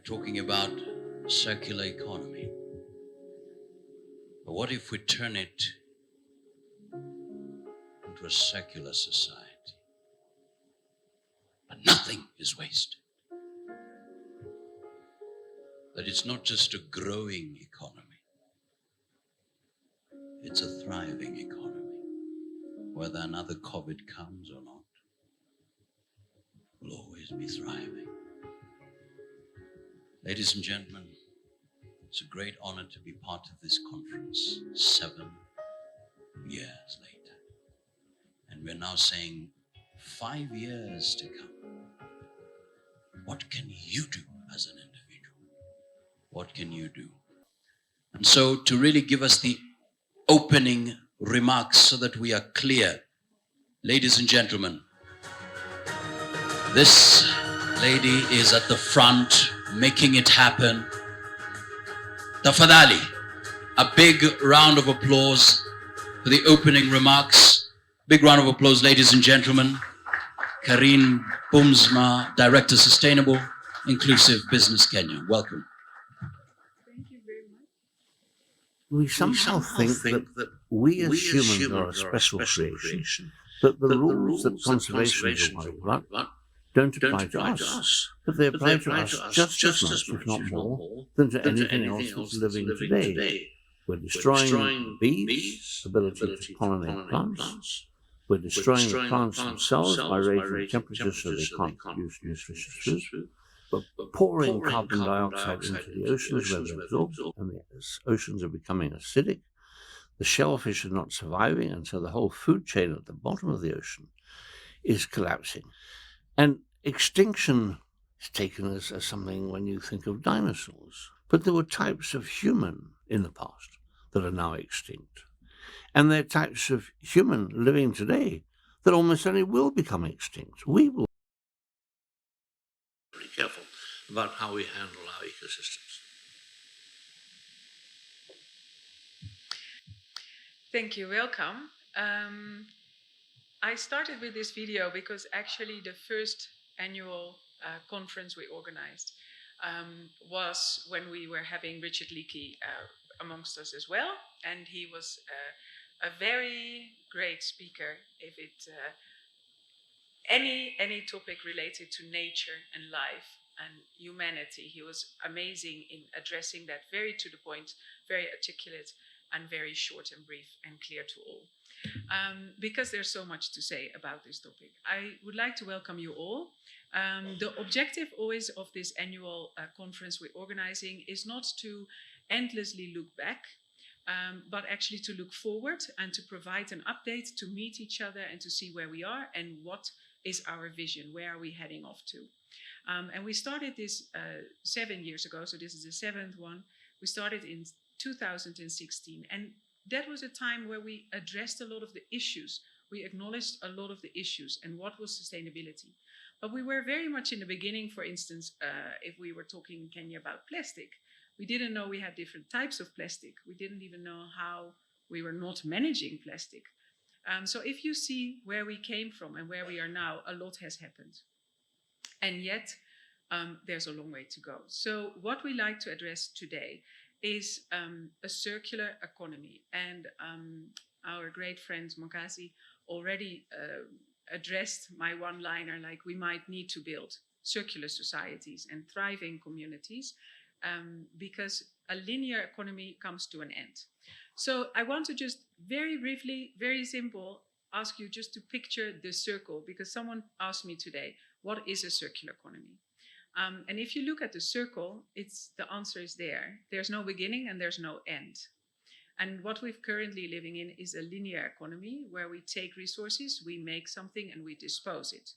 talking about circular economy. But what if we turn it into a circular society? But nothing is wasted. That it's not just a growing economy, it's a thriving economy. Whether another COVID comes or not, will always be thriving. Ladies and gentlemen, it's a great honor to be part of this conference 7 years later. And we're now saying 5 years to come. What can you do as an individual? What can you do? And so to really give us the opening remarks so that we are clear, ladies and gentlemen, this lady is at the front making it happen. Tafadhali, a big round of applause for the opening remarks. Big round of applause, ladies and gentlemen. Karine Bumsma, Director Sustainable Inclusive Business Kenya. Welcome. Thank you very much. We somehow think that we as humans are a special creation, that the rules that conservation is worried about don't apply to us, but they apply to us just as much, if not more, than to anything else that's living today. We're destroying bees' ability to pollinate plants. We're destroying the plants themselves by raising the temperature so they can't produce nutritious food. We're pouring carbon dioxide into the oceans where they're absorbed, and the oceans are becoming acidic. The shellfish are not surviving, and so the whole food chain at the bottom of the ocean is collapsing. And extinction is taken as something when you think of dinosaurs. But there were types of human in the past that are now extinct. And there are types of human living today that almost certainly will become extinct. We will be very careful about how we handle our ecosystems. Thank you. Welcome. I started with this video because actually the first annual conference we organized was when we were having Richard Leakey amongst us as well, and he was a very great speaker. If it any topic related to nature and life and humanity, he was amazing in addressing that, very to the point, very articulate, and very short and brief and clear to all. Because there's so much to say about this topic. I would like to welcome you all. The objective always of this annual conference we're organizing is not to endlessly look back, but actually to look forward and to provide an update, to meet each other and to see where we are and what is our vision, where are we heading off to. And we started this 7 years ago, so this is the 7th one. We started in 2016, and that was a time where we addressed a lot of the issues. We acknowledged a lot of the issues and what was sustainability. But we were very much in the beginning, for instance, if we were talking in Kenya about plastic, we didn't know we had different types of plastic. We didn't even know how we were not managing plastic. So if you see where we came from and where we are now, a lot has happened. And yet, there's a long way to go. So what we like to address today is a circular economy. And our great friend Mokazi already addressed my one-liner, like we might need to build circular societies and thriving communities because a linear economy comes to an end. So I want to just very briefly, very simple, ask you just to picture the circle, because someone asked me today, what is a circular economy? And if you look at the circle, the answer is there. There's no beginning and there's no end. And what we're currently living in is a linear economy where we take resources, we make something and we dispose it.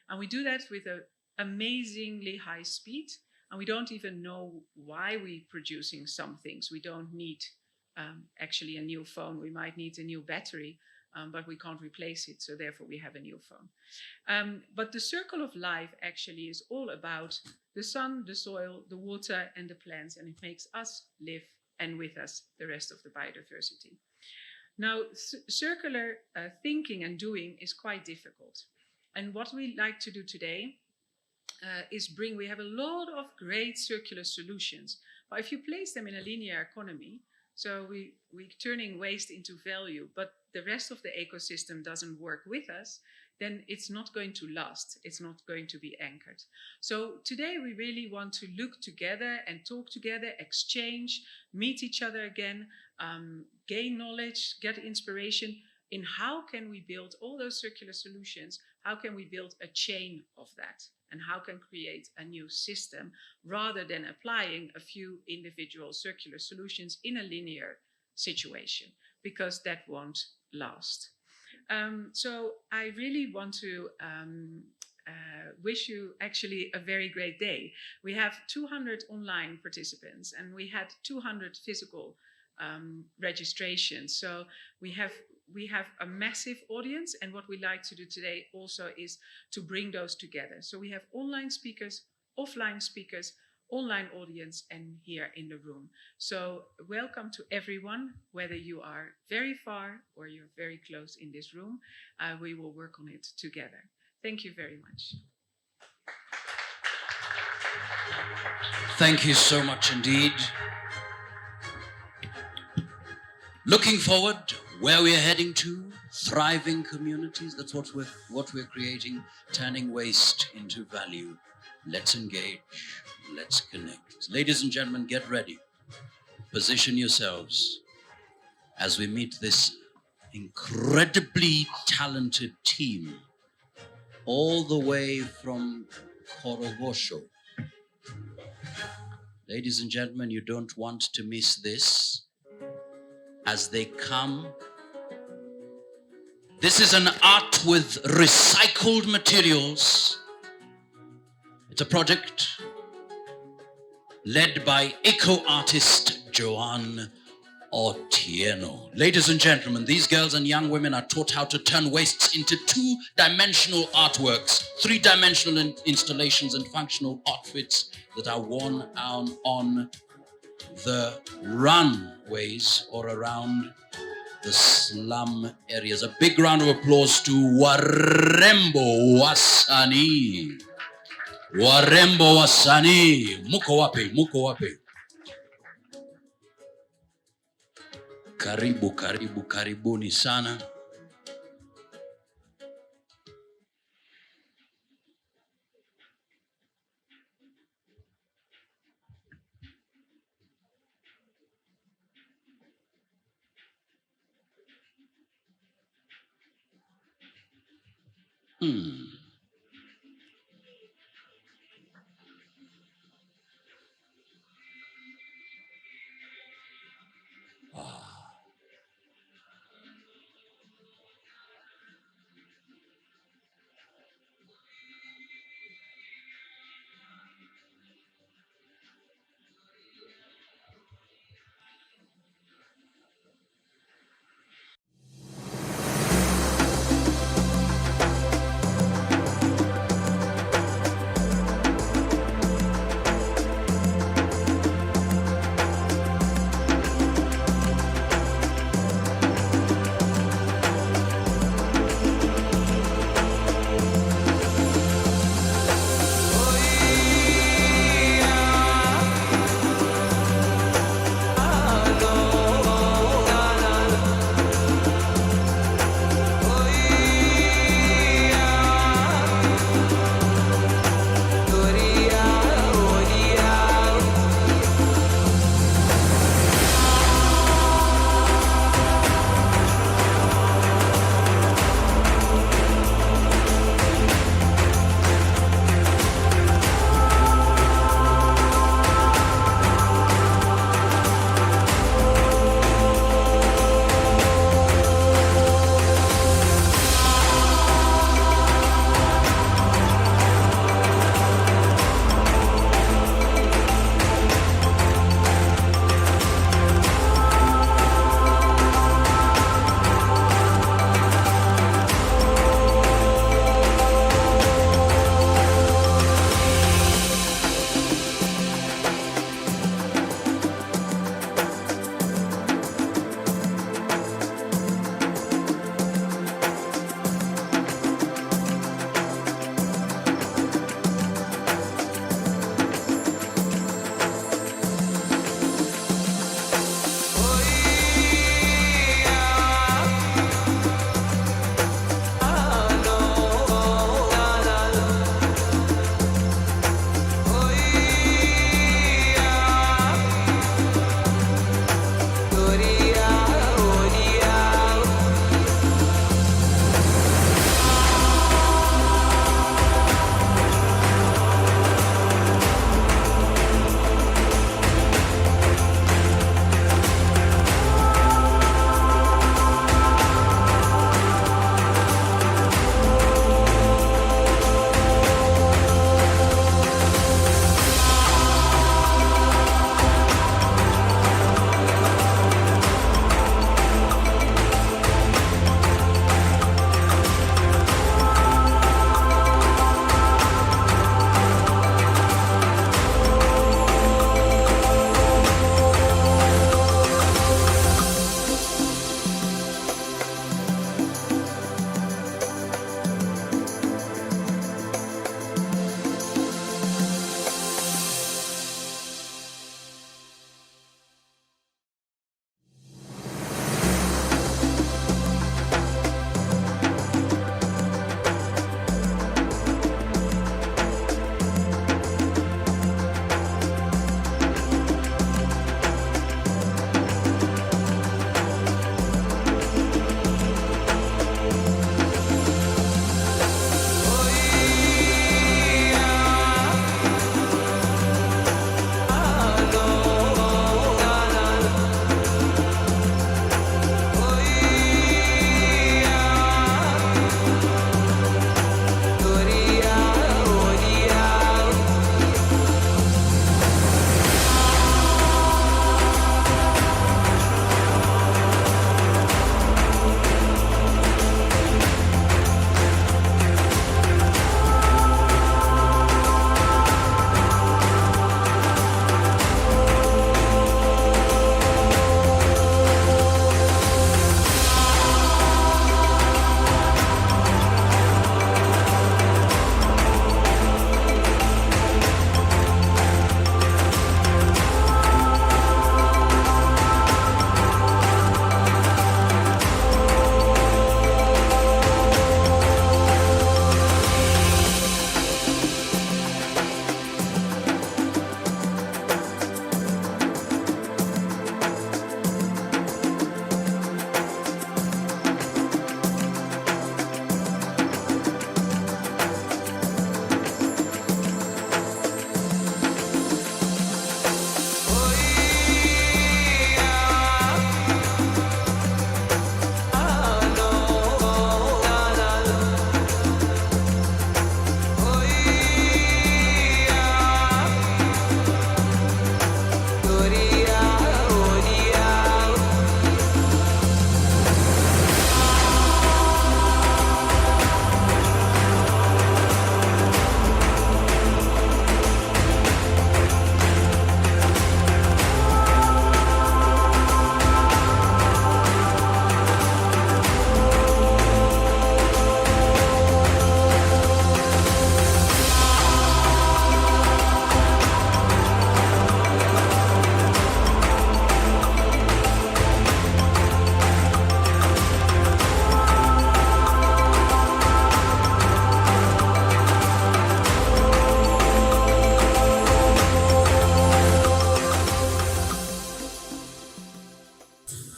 And we do that with an amazingly high speed. And we don't even know why we're producing some things. We don't need actually a new phone. We might need a new battery, but we can't replace it. So therefore we have a new phone. But the circle of life actually is all about the sun, the soil, the water, and the plants. And it makes us live, and with us, the rest of the biodiversity. Now, circular thinking and doing is quite difficult. And what we like to do today we have a lot of great circular solutions, but if you place them in a linear economy, so we're turning waste into value, but the rest of the ecosystem doesn't work with us, then it's not going to last. It's not going to be anchored. So today we really want to look together and talk together, exchange, meet each other again, gain knowledge, get inspiration in how can we build all those circular solutions, how can we build a chain of that, and how can create a new system rather than applying a few individual circular solutions in a linear situation, because that won't last. So I really want to wish you actually a very great day. We have 200 online participants and we had 200 physical registrations. So we have a massive audience, and what we like to do today also is to bring those together. So we have online speakers, offline speakers, online audience, and here in the room. So welcome to everyone, whether you are very far or you're very close in this room. We will work on it together. Thank you very much. Thank you so much indeed. Looking forward, where we are heading to, thriving communities. That's what we're creating, turning waste into value. Let's engage. Let's connect. Ladies and gentlemen, get ready. Position yourselves as we meet this incredibly talented team all the way from Korogosho. Ladies and gentlemen, you don't want to miss this as they come. This is an art with recycled materials. It's a project led by eco-artist Joanne Otieno. Ladies and gentlemen, these girls and young women are taught how to turn wastes into two-dimensional artworks, three-dimensional installations and functional outfits that are worn on the runways or around the slum areas. A big round of applause to Warembo Wasani. Warembo Wasani. Muko wapi, muko wapi. Karibuni sana.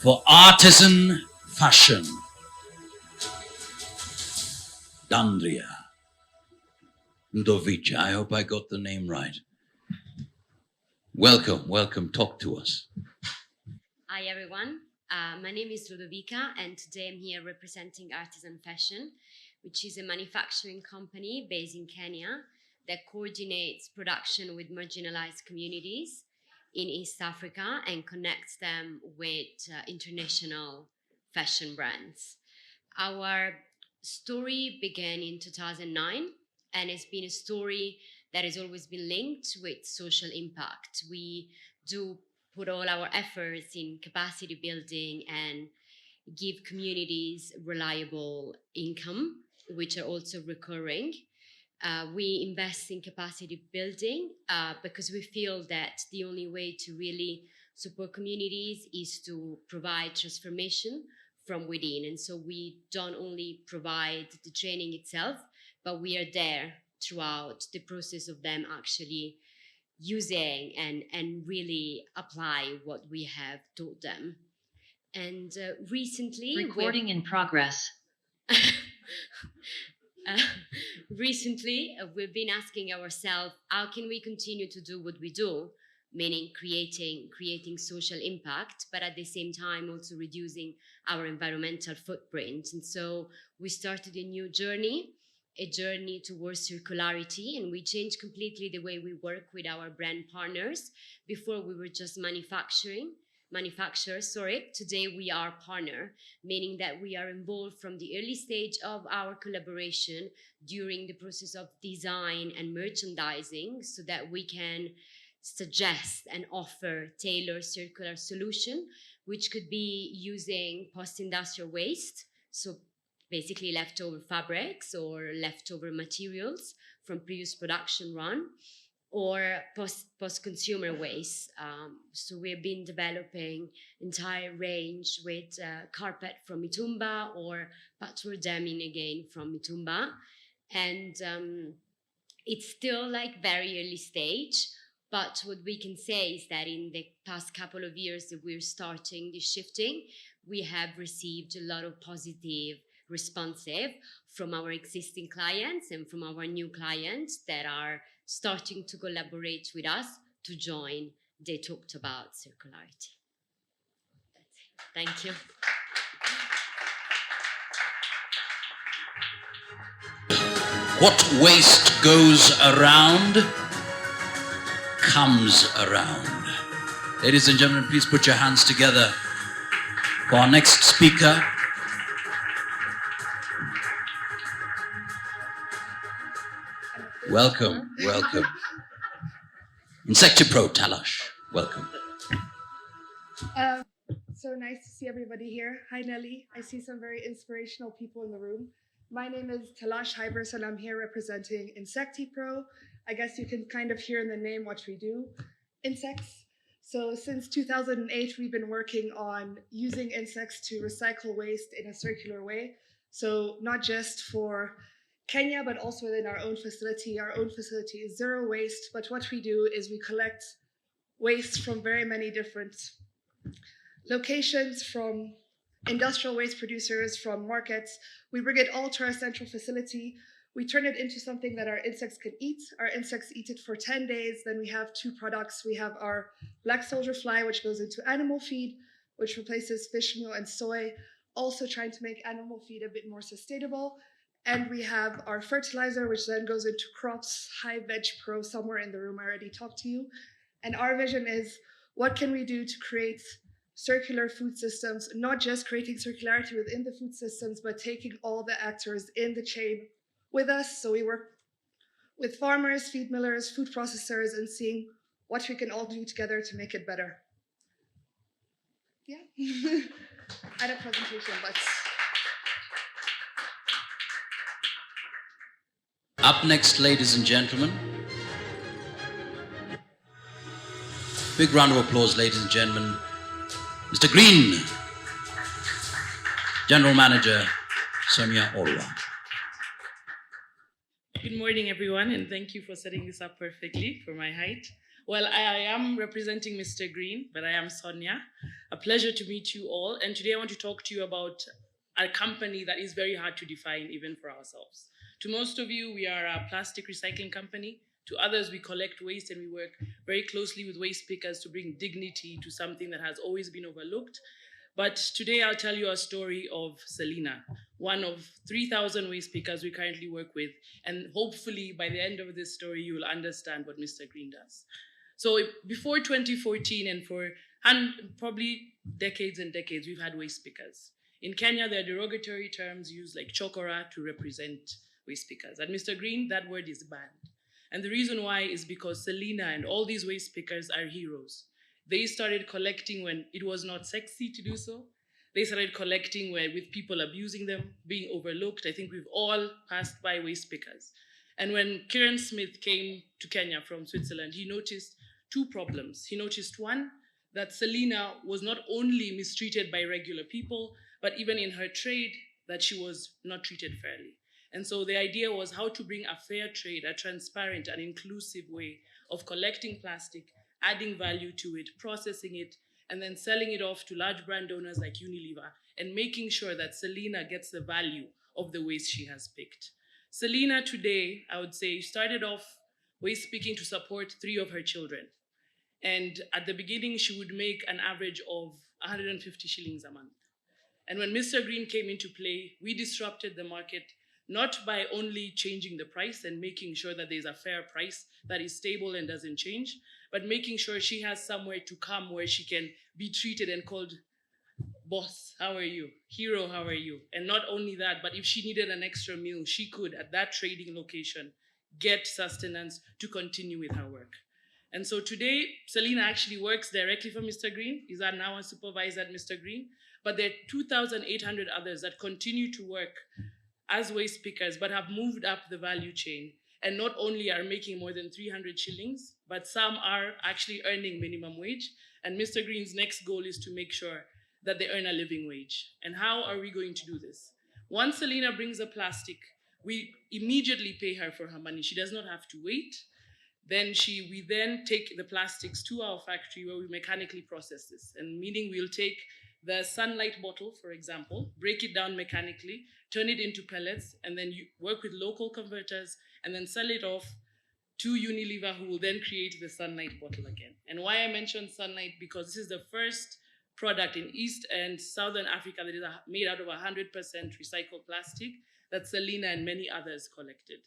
for artisan fashion. Dandria. Ludovica, I hope I got the name right. Welcome, welcome, talk to us. Hi everyone, my name is Ludovica and today I'm here representing Artisan Fashion, which is a manufacturing company based in Kenya that coordinates production with marginalized communities in East Africa and connects them with international fashion brands. Our story began in 2009 and it's been a story that has always been linked with social impact. We do put all our efforts in capacity building and give communities reliable income, which are also recurring. We invest in capacity building because we feel that the only way to really support communities is to provide transformation from within. And so we don't only provide the training itself, but we are there throughout the process of them actually using and really apply what we have taught them. And recently... Recording in progress. Recently, we've been asking ourselves, how can we continue to do what we do, meaning creating social impact, but at the same time also reducing our environmental footprint. And so we started a new journey, a journey towards circularity, and we changed completely the way we work with our brand partners. Before we were just manufacturers. Today we are partner, meaning that we are involved from the early stage of our collaboration during the process of design and merchandising so that we can suggest and offer tailored circular solution, which could be using post-industrial waste, so basically leftover fabrics or leftover materials from previous production run, or post-consumer waste. So we've been developing entire range with carpet from mitumba or patchwork denim again from mitumba. And it's still like very early stage, but what we can say is that in the past couple of years that we're starting this shifting, we have received a lot of positive responsive from our existing clients and from our new clients that are starting to collaborate with us to join. They talked about circularity. That's it. Thank you. What waste goes around comes around. Ladies and gentlemen, please put your hands together for our next speaker. Welcome, welcome. Insectipro, Talash, welcome. So nice to see everybody here. Hi, Nelly. I see some very inspirational people in the room. My name is Talash Hybers, and I'm here representing Insectipro. I guess you can kind of hear in the name what we do. Insects. So since 2008, we've been working on using insects to recycle waste in a circular way. So not just for Kenya, but also within our own facility. Our own facility is zero waste, but what we do is we collect waste from very many different locations, from industrial waste producers, from markets. We bring it all to our central facility. We turn it into something that our insects can eat. Our insects eat it for 10 days. Then we have two products. We have our black soldier fly, which goes into animal feed, which replaces fish meal and soy, also trying to make animal feed a bit more sustainable. And we have our fertilizer, which then goes into crops. Hi, Veg Pro, somewhere in the room, I already talked to you. And our vision is, what can we do to create circular food systems, not just creating circularity within the food systems, but taking all the actors in the chain with us. So we work with farmers, feed millers, food processors, and seeing what we can all do together to make it better. Yeah, I had a presentation, but... Up next, ladies and gentlemen. Big round of applause, ladies and gentlemen. Mr. Green, General Manager, Sonia Orwa. Good morning, everyone, and thank you for setting this up perfectly for my height. Well, I am representing Mr. Green, but I am Sonia. A pleasure to meet you all. And today I want to talk to you about a company that is very hard to define even for ourselves. To most of you, we are a plastic recycling company. To others, we collect waste and we work very closely with waste pickers to bring dignity to something that has always been overlooked. But today I'll tell you a story of Selena, one of 3,000 waste pickers we currently work with. And hopefully by the end of this story, you will understand what Mr. Green does. So before 2014 and for probably decades and decades, we've had waste pickers. In Kenya, there are derogatory terms used like chokora to represent waste pickers. At Mr. Green, that word is banned. And the reason why is because Selena and all these waste pickers are heroes. They started collecting when it was not sexy to do so. They started collecting with people abusing them, being overlooked. I think we've all passed by waste pickers. And when Kieran Smith came to Kenya from Switzerland, he noticed two problems. He noticed one, that Selena was not only mistreated by regular people, but even in her trade, that she was not treated fairly. And so the idea was how to bring a fair trade, a transparent and inclusive way of collecting plastic, adding value to it, processing it, and then selling it off to large brand owners like Unilever, and making sure that Selena gets the value of the waste she has picked. Selena today, I would say, started off waste picking to support 3 of her children. And at the beginning, she would make an average of 150 shillings a month. And when Mr. Green came into play, we disrupted the market, not by only changing the price and making sure that there's a fair price that is stable and doesn't change, but making sure she has somewhere to come where she can be treated and called, boss, how are you? Hero, how are you? And not only that, but if she needed an extra meal, she could, at that trading location, get sustenance to continue with her work. And so today, Selena actually works directly for Mr. Green. He's now a supervisor at Mr. Green. But there are 2,800 others that continue to work as waste pickers, but have moved up the value chain. And not only are making more than 300 shillings, but some are actually earning minimum wage. And Mr. Green's next goal is to make sure that they earn a living wage. And how are we going to do this? Once Selena brings a plastic, we immediately pay her for her money. She does not have to wait. We then take the plastics to our factory where we mechanically process this. And meaning we'll take the sunlight bottle, for example, break it down mechanically, turn it into pellets, and then you work with local converters and then sell it off to Unilever, who will then create the sunlight bottle again. And why I mentioned sunlight, because this is the first product in East and Southern Africa that is made out of 100% recycled plastic that Selena and many others collected.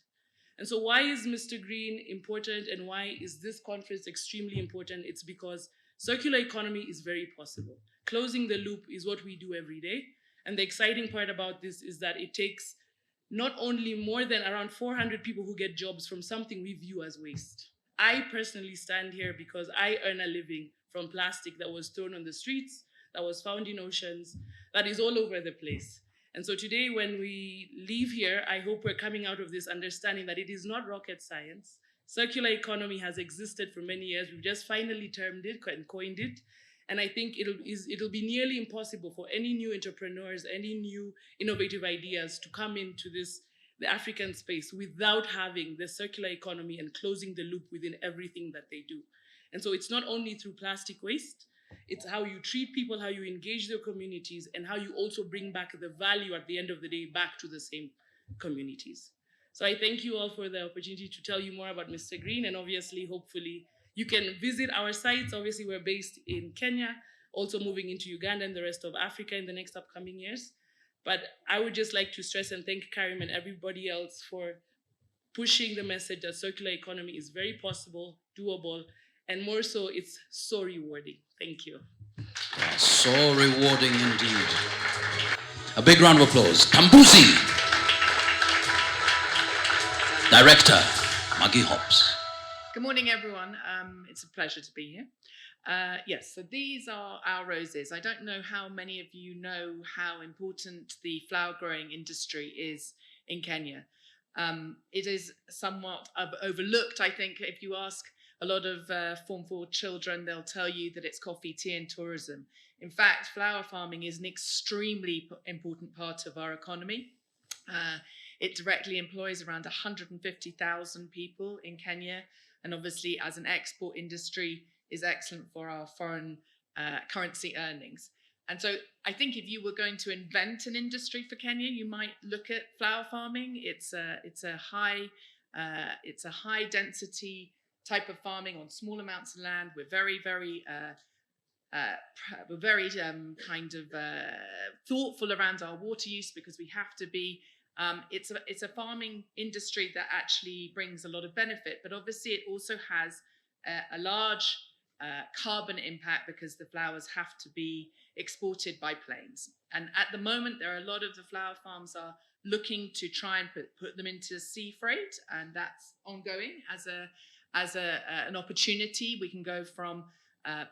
And so why is Mr. Green important and why is this conference extremely important? It's because circular economy is very possible. Closing the loop is what we do every day. And the exciting part about this is that it takes not only more than around 400 people who get jobs from something we view as waste. I personally stand here because I earn a living from plastic that was thrown on the streets, that was found in oceans, that is all over the place. And so today, when we leave here, I hope we're coming out of this understanding that it is not rocket science. Circular economy has existed for many years. We've just finally termed it and coined it. And I think it'll be nearly impossible for any new entrepreneurs, any new innovative ideas to come into the African space without having the circular economy and closing the loop within everything that they do. And so it's not only through plastic waste, it's how you treat people, how you engage their communities, and how you also bring back the value at the end of the day back to the same communities. So I thank you all for the opportunity to tell you more about Mr. Green, and obviously, hopefully, you can visit our sites. Obviously, we're based in Kenya, also moving into Uganda and the rest of Africa in the next upcoming years. But I would just like to stress and thank Karim and everybody else for pushing the message that circular economy is very possible, doable, and more so, it's so rewarding. Thank you. So rewarding indeed. A big round of applause. Tambuzi. Director, Maggie Hobbs. Good morning, everyone. It's a pleasure to be here. Yes, so these are our roses. I don't know how many of you know how important the flower growing industry is in Kenya. It is somewhat overlooked, I think. If you ask a lot of Form 4 children, they'll tell you that it's coffee, tea, and tourism. In fact, flower farming is an extremely important part of our economy. It directly employs around 150,000 people in Kenya, and obviously as an export industry is excellent for our foreign currency earnings. And so I think if you were going to invent an industry for Kenya, you might look at flower farming. It's a high density type of farming on small amounts of land. We're very thoughtful around our water use, because we have to be. It's a farming industry that actually brings a lot of benefit, but obviously it also has a large carbon impact, because the flowers have to be exported by planes. And at the moment, there are a lot of the flower farms are looking to try and put them into sea freight, and that's ongoing as an opportunity. We can go from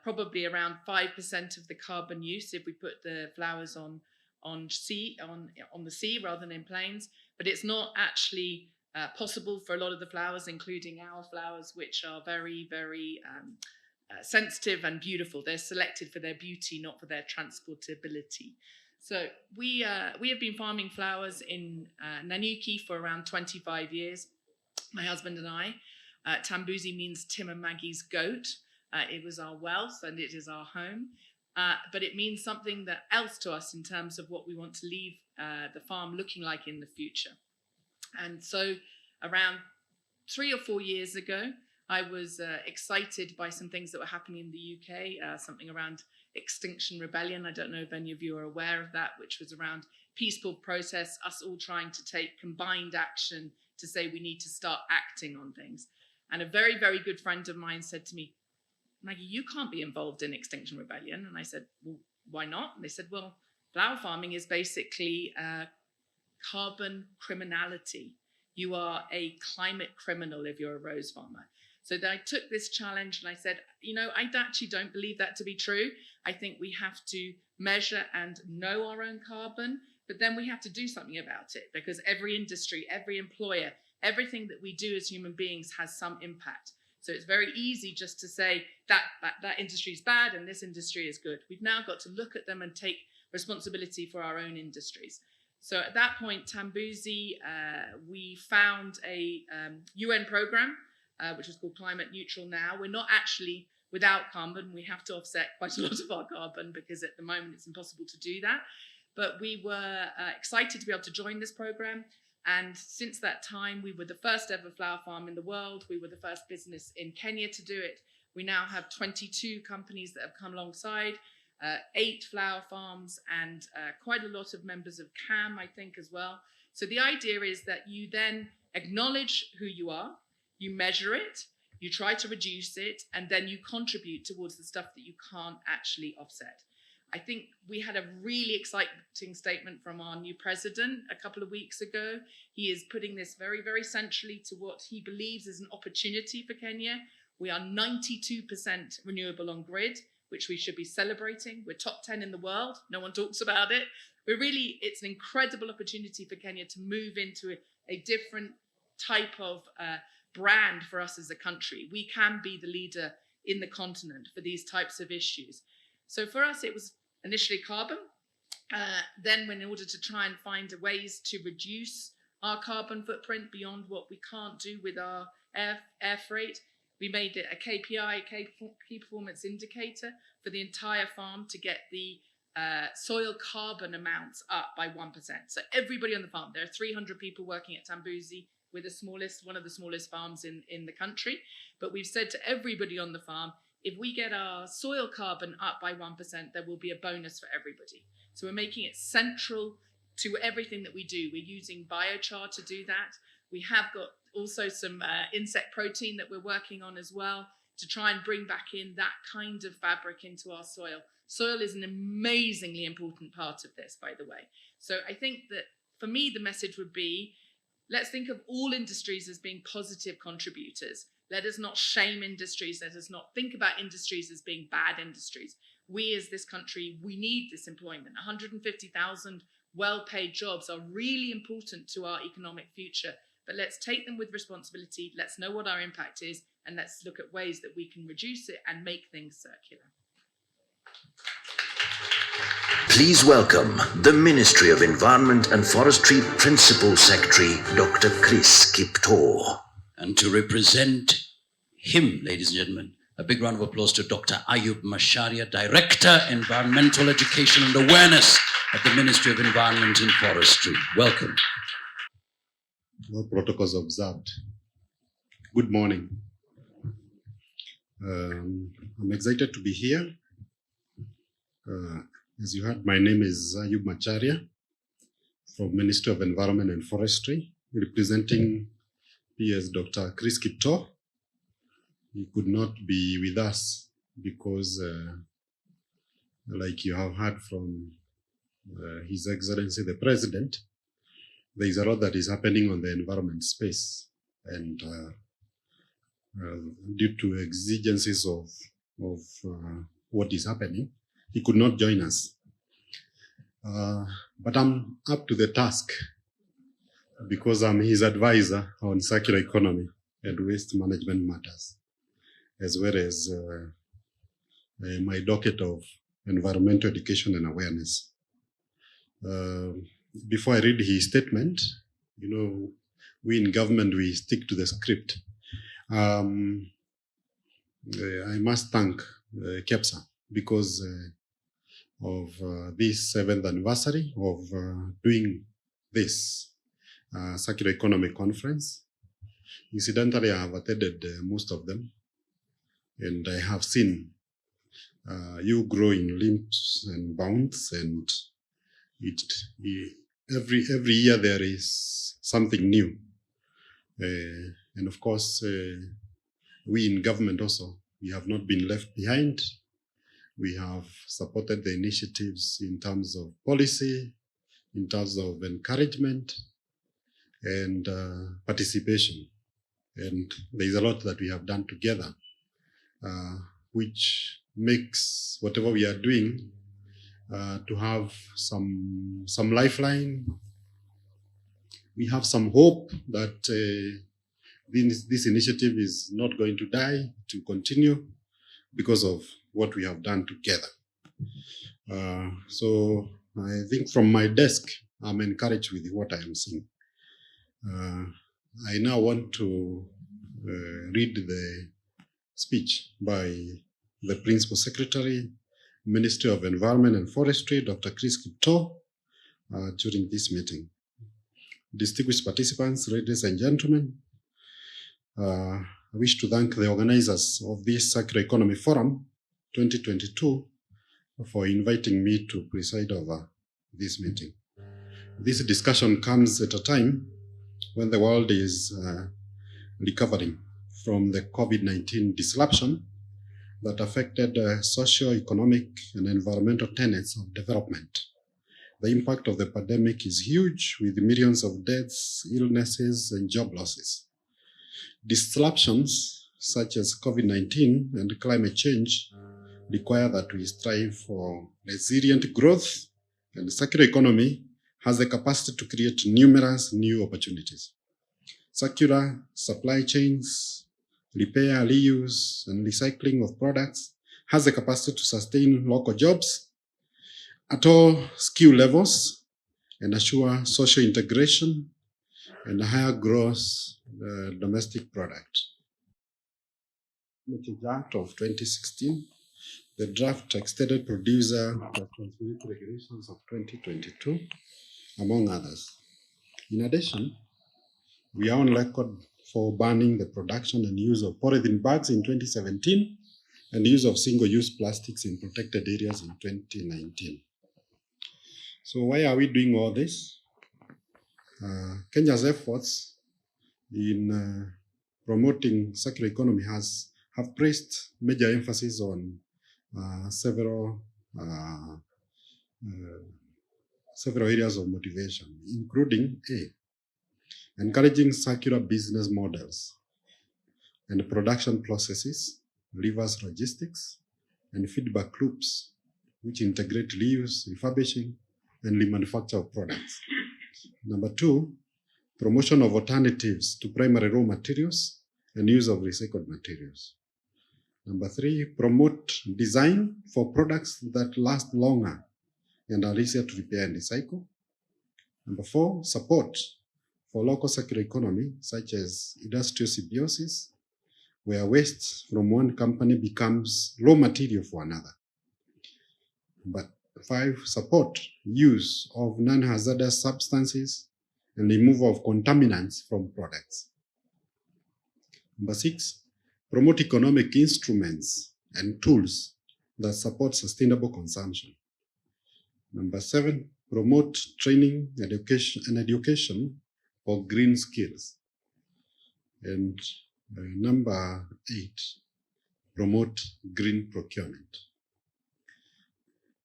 probably around 5% of the carbon use if we put the flowers on the sea rather than in planes. But it's not actually possible for a lot of the flowers, including our flowers, which are very sensitive and beautiful. They're selected for their beauty, not for their transportability. So we have been farming flowers in Nanyuki for around 25 years, my husband and I. Tambuzi means Tim and Maggie's goat. It was our wealth and it is our home. But it means something else to us in terms of what we want to leave the farm looking like in the future. And so around 3 or 4 years ago, I was excited by some things that were happening in the UK, something around Extinction Rebellion. I don't know if any of you are aware of that, which was around peaceful protests, us all trying to take combined action to say we need to start acting on things. And a very, very good friend of mine said to me, Maggie, you can't be involved in Extinction Rebellion. And I said, well, why not? And they said, well, flower farming is basically carbon criminality. You are a climate criminal if you're a rose farmer. So then I took this challenge and I said, I actually don't believe that to be true. I think we have to measure and know our own carbon, but then we have to do something about it, because every industry, every employer, everything that we do as human beings has some impact. So it's very easy just to say that industry is bad and this industry is good. We've now got to look at them and take responsibility for our own industries. So at that point, Tambuzi, we found a UN program, which is called Climate Neutral Now. We're not actually without carbon. We have to offset quite a lot of our carbon, because at the moment it's impossible to do that. But we were excited to be able to join this program. And since that time, we were the first ever flower farm in the world. We were the first business in Kenya to do it. We now have 22 companies that have come alongside, 8 flower farms, and quite a lot of members of CAM, I think, as well. So the idea is that you then acknowledge who you are, you measure it, you try to reduce it, and then you contribute towards the stuff that you can't actually offset. I think we had a really exciting statement from our new president a couple of weeks ago. He is putting this very, very centrally to what he believes is an opportunity for Kenya. We are 92% renewable on grid, which we should be celebrating. We're top 10 in the world. No one talks about it. It's an incredible opportunity for Kenya to move into a different type of brand for us as a country. We can be the leader in the continent for these types of issues. So for us, it was initially carbon. Then in order to try and find ways to reduce our carbon footprint beyond what we can't do with our air freight, we made it a KPI, key performance indicator, for the entire farm to get the soil carbon amounts up by 1%. So everybody on the farm, there are 300 people working at Tambuzi. We're one of the smallest farms in the country. But we've said to everybody on the farm, if we get our soil carbon up by 1%, there will be a bonus for everybody. So we're making it central to everything that we do. We're using biochar to do that. We have got also some insect protein that we're working on as well, to try and bring back in that kind of fabric into our soil. Soil is an amazingly important part of this, by the way. So I think that for me, the message would be, let's think of all industries as being positive contributors. Let us not shame industries. Let us not think about industries as being bad industries. We as this country, we need this employment. 150,000 well-paid jobs are really important to our economic future. But let's take them with responsibility. Let's know what our impact is, and let's look at ways that we can reduce it and make things circular. Please welcome the Ministry of Environment and Forestry Principal Secretary, Dr. Chris Kiptor. And to represent him, ladies and gentlemen, a big round of applause to Dr. Ayub Macharia, Director, Environmental Education and Awareness at the Ministry of Environment and Forestry. Welcome. All protocols observed. Good morning. I'm excited to be here. As you heard, my name is Ayub Macharia from Ministry of Environment and Forestry, representing PS Dr. Chris Kiptor. He could not be with us because, like you have heard from His Excellency the President, there is a lot that is happening on the environment space, and due to exigencies of what is happening, he could not join us. But I'm up to the task because I'm his advisor on circular economy and waste management matters, as well as my docket of environmental education and awareness. Before I read his statement, you know, we in government, we stick to the script. I must thank KEPSA because of this 7th anniversary of doing this circular economy conference. Incidentally, I have attended most of them, and I have seen you grow in leaps and bounds, and every year there is something new. And of course, we in government also, we have not been left behind. We have supported the initiatives in terms of policy, in terms of encouragement and participation. And there is a lot that we have done together, which makes whatever we are doing to have some lifeline. We have some hope that this initiative is not going to die, to continue because of what we have done together. So I think from my desk, I'm encouraged with what I am seeing. I now want to read the speech by the Principal Secretary, Ministry of Environment and Forestry, Dr. Chris Kiptor, during this meeting. Distinguished participants, ladies and gentlemen, I wish to thank the organizers of this Circular Economy Forum 2022 for inviting me to preside over this meeting. This discussion comes at a time when the world is recovering from the COVID-19 disruption that affected socio-economic and environmental tenets of development. The impact of the pandemic is huge, with millions of deaths, illnesses, and job losses. Disruptions such as COVID-19 and climate change require that we strive for resilient growth, and the circular economy has the capacity to create numerous new opportunities. Circular supply chains, repair, reuse, and recycling of products has the capacity to sustain local jobs at all skill levels and assure social integration and higher gross domestic product. The Act of 2016, the draft extended producer responsibility regulations of 2022, among others. In addition, we are on record for banning the production and use of polythene bags in 2017 and the use of single-use plastics in protected areas in 2019. So why are we doing all this? Kenya's efforts in promoting circular economy have placed major emphasis on several areas of motivation, including encouraging circular business models and production processes, reverse logistics, and feedback loops, which integrate reuse, refurbishing, and remanufacture of products. Number 2, promotion of alternatives to primary raw materials and use of recycled materials. Number 3, promote design for products that last longer and are easier to repair and recycle. Number 4, support for local circular economy, such as industrial symbiosis, where waste from one company becomes raw material for another. Number 5, support use of non-hazardous substances and removal of contaminants from products. Number 6, promote economic instruments and tools that support sustainable consumption. Number 7, promote training, education for green skills. And number 8, promote green procurement.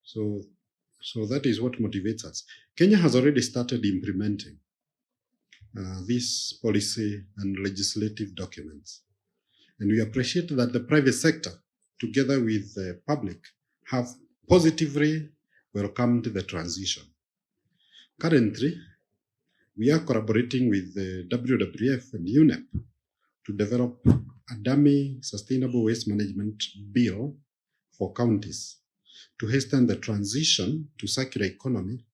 So that is what motivates us. Kenya has already started implementing these policy and legislative documents. And we appreciate that the private sector, together with the public, have positively welcomed the transition. Currently, we are collaborating with the WWF and UNEP to develop a dummy sustainable waste management bill for counties to hasten the transition to circular economy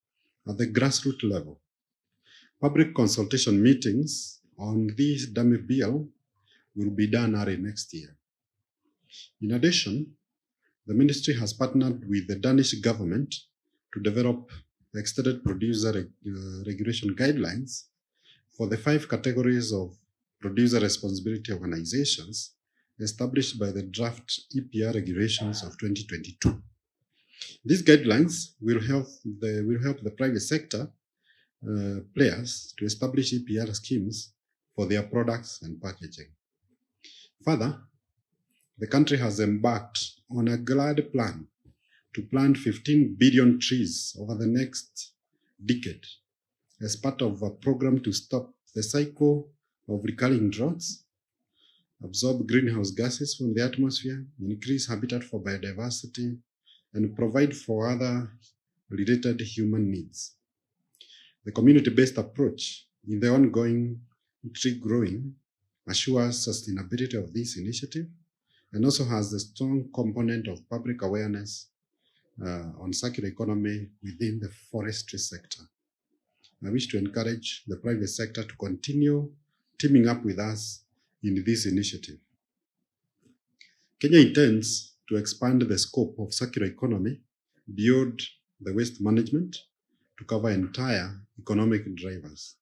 at the grassroots level. Public consultation meetings on this dummy bill will be done early next year. In addition, the ministry has partnered with the Danish government to develop extended producer regulation guidelines for the 5 categories of producer responsibility organizations established by the draft EPR regulations of 2022. These guidelines will help the private sector players to establish EPR schemes for their products and packaging. Further, the country has embarked on a glad plan to plant 15 billion trees over the next decade as part of a program to stop the cycle of recurring droughts, absorb greenhouse gases from the atmosphere, increase habitat for biodiversity, and provide for other related human needs. The community-based approach in the ongoing tree growing assures sustainability of this initiative and also has a strong component of public awareness on circular economy within the forestry sector. I wish to encourage the private sector to continue teaming up with us in this initiative. Kenya intends to expand the scope of circular economy beyond the waste management to cover entire economic drivers.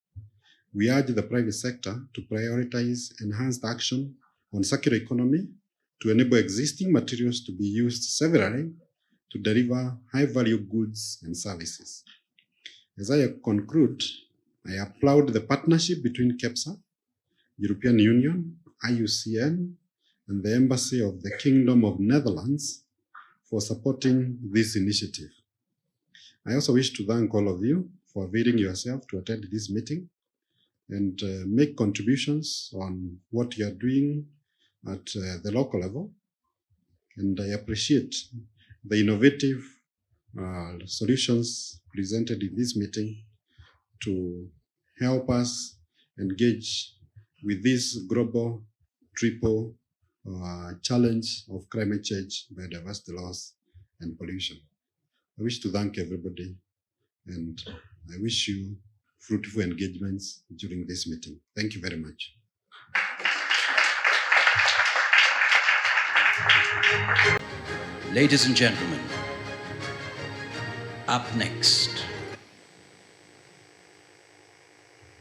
We urge the private sector to prioritize enhanced action on circular economy to enable existing materials to be used severally to deliver high-value goods and services. As I conclude, I applaud the partnership between KEPSA, European Union, IUCN, and the Embassy of the Kingdom of Netherlands for supporting this initiative. I also wish to thank all of you for availing yourself to attend this meeting and make contributions on what you are doing at the local level. And I appreciate the innovative solutions presented in this meeting to help us engage with this global triple challenge of climate change, biodiversity loss, and pollution. I wish to thank everybody, and I wish you fruitful engagements during this meeting. Thank you very much. Ladies and gentlemen, up next.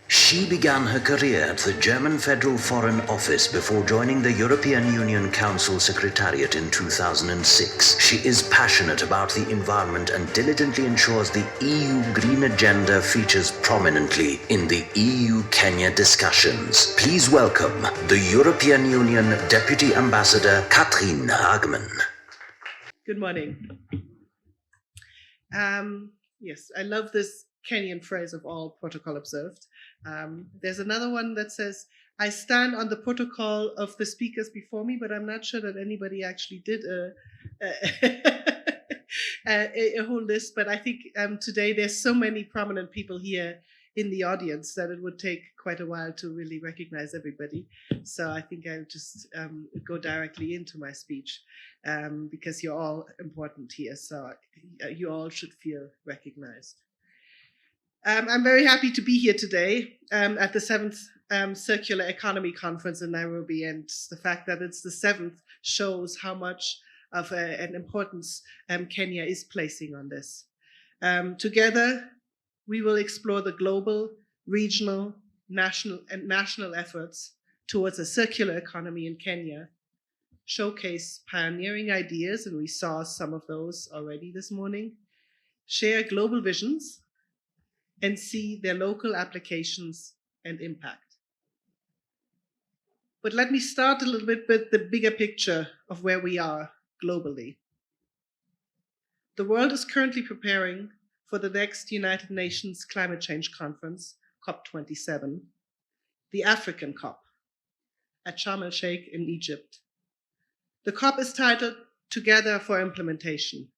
She began her career at the German Federal Foreign Office before joining the European Union Council Secretariat in 2006. She is passionate about the environment and diligently ensures the EU Green Agenda features prominently in the EU-Kenya discussions. Please welcome the European Union Deputy Ambassador Katrin Hagman. Good morning. Yes, I love this Kenyan phrase of all protocol observed. There's another one that says, I stand on the protocol of the speakers before me, but I'm not sure that anybody actually did a whole list. But I think today there's so many prominent people here in the audience that it would take quite a while to really recognize everybody. So I think I'll just go directly into my speech because you're all important here. So you all should feel recognized. I'm very happy to be here today at the 7th Circular Economy Conference in Nairobi, and the fact that it's the 7th shows how much of an importance Kenya is placing on this. Together, we will explore the global, regional, national efforts towards a circular economy in Kenya, showcase pioneering ideas, and we saw some of those already this morning, share global visions, and see their local applications and impact. But let me start a little bit with the bigger picture of where we are globally. The world is currently preparing for the next United Nations Climate Change Conference, COP27, the African COP, at Sharm el-Sheikh in Egypt. The COP is titled Together for Implementation.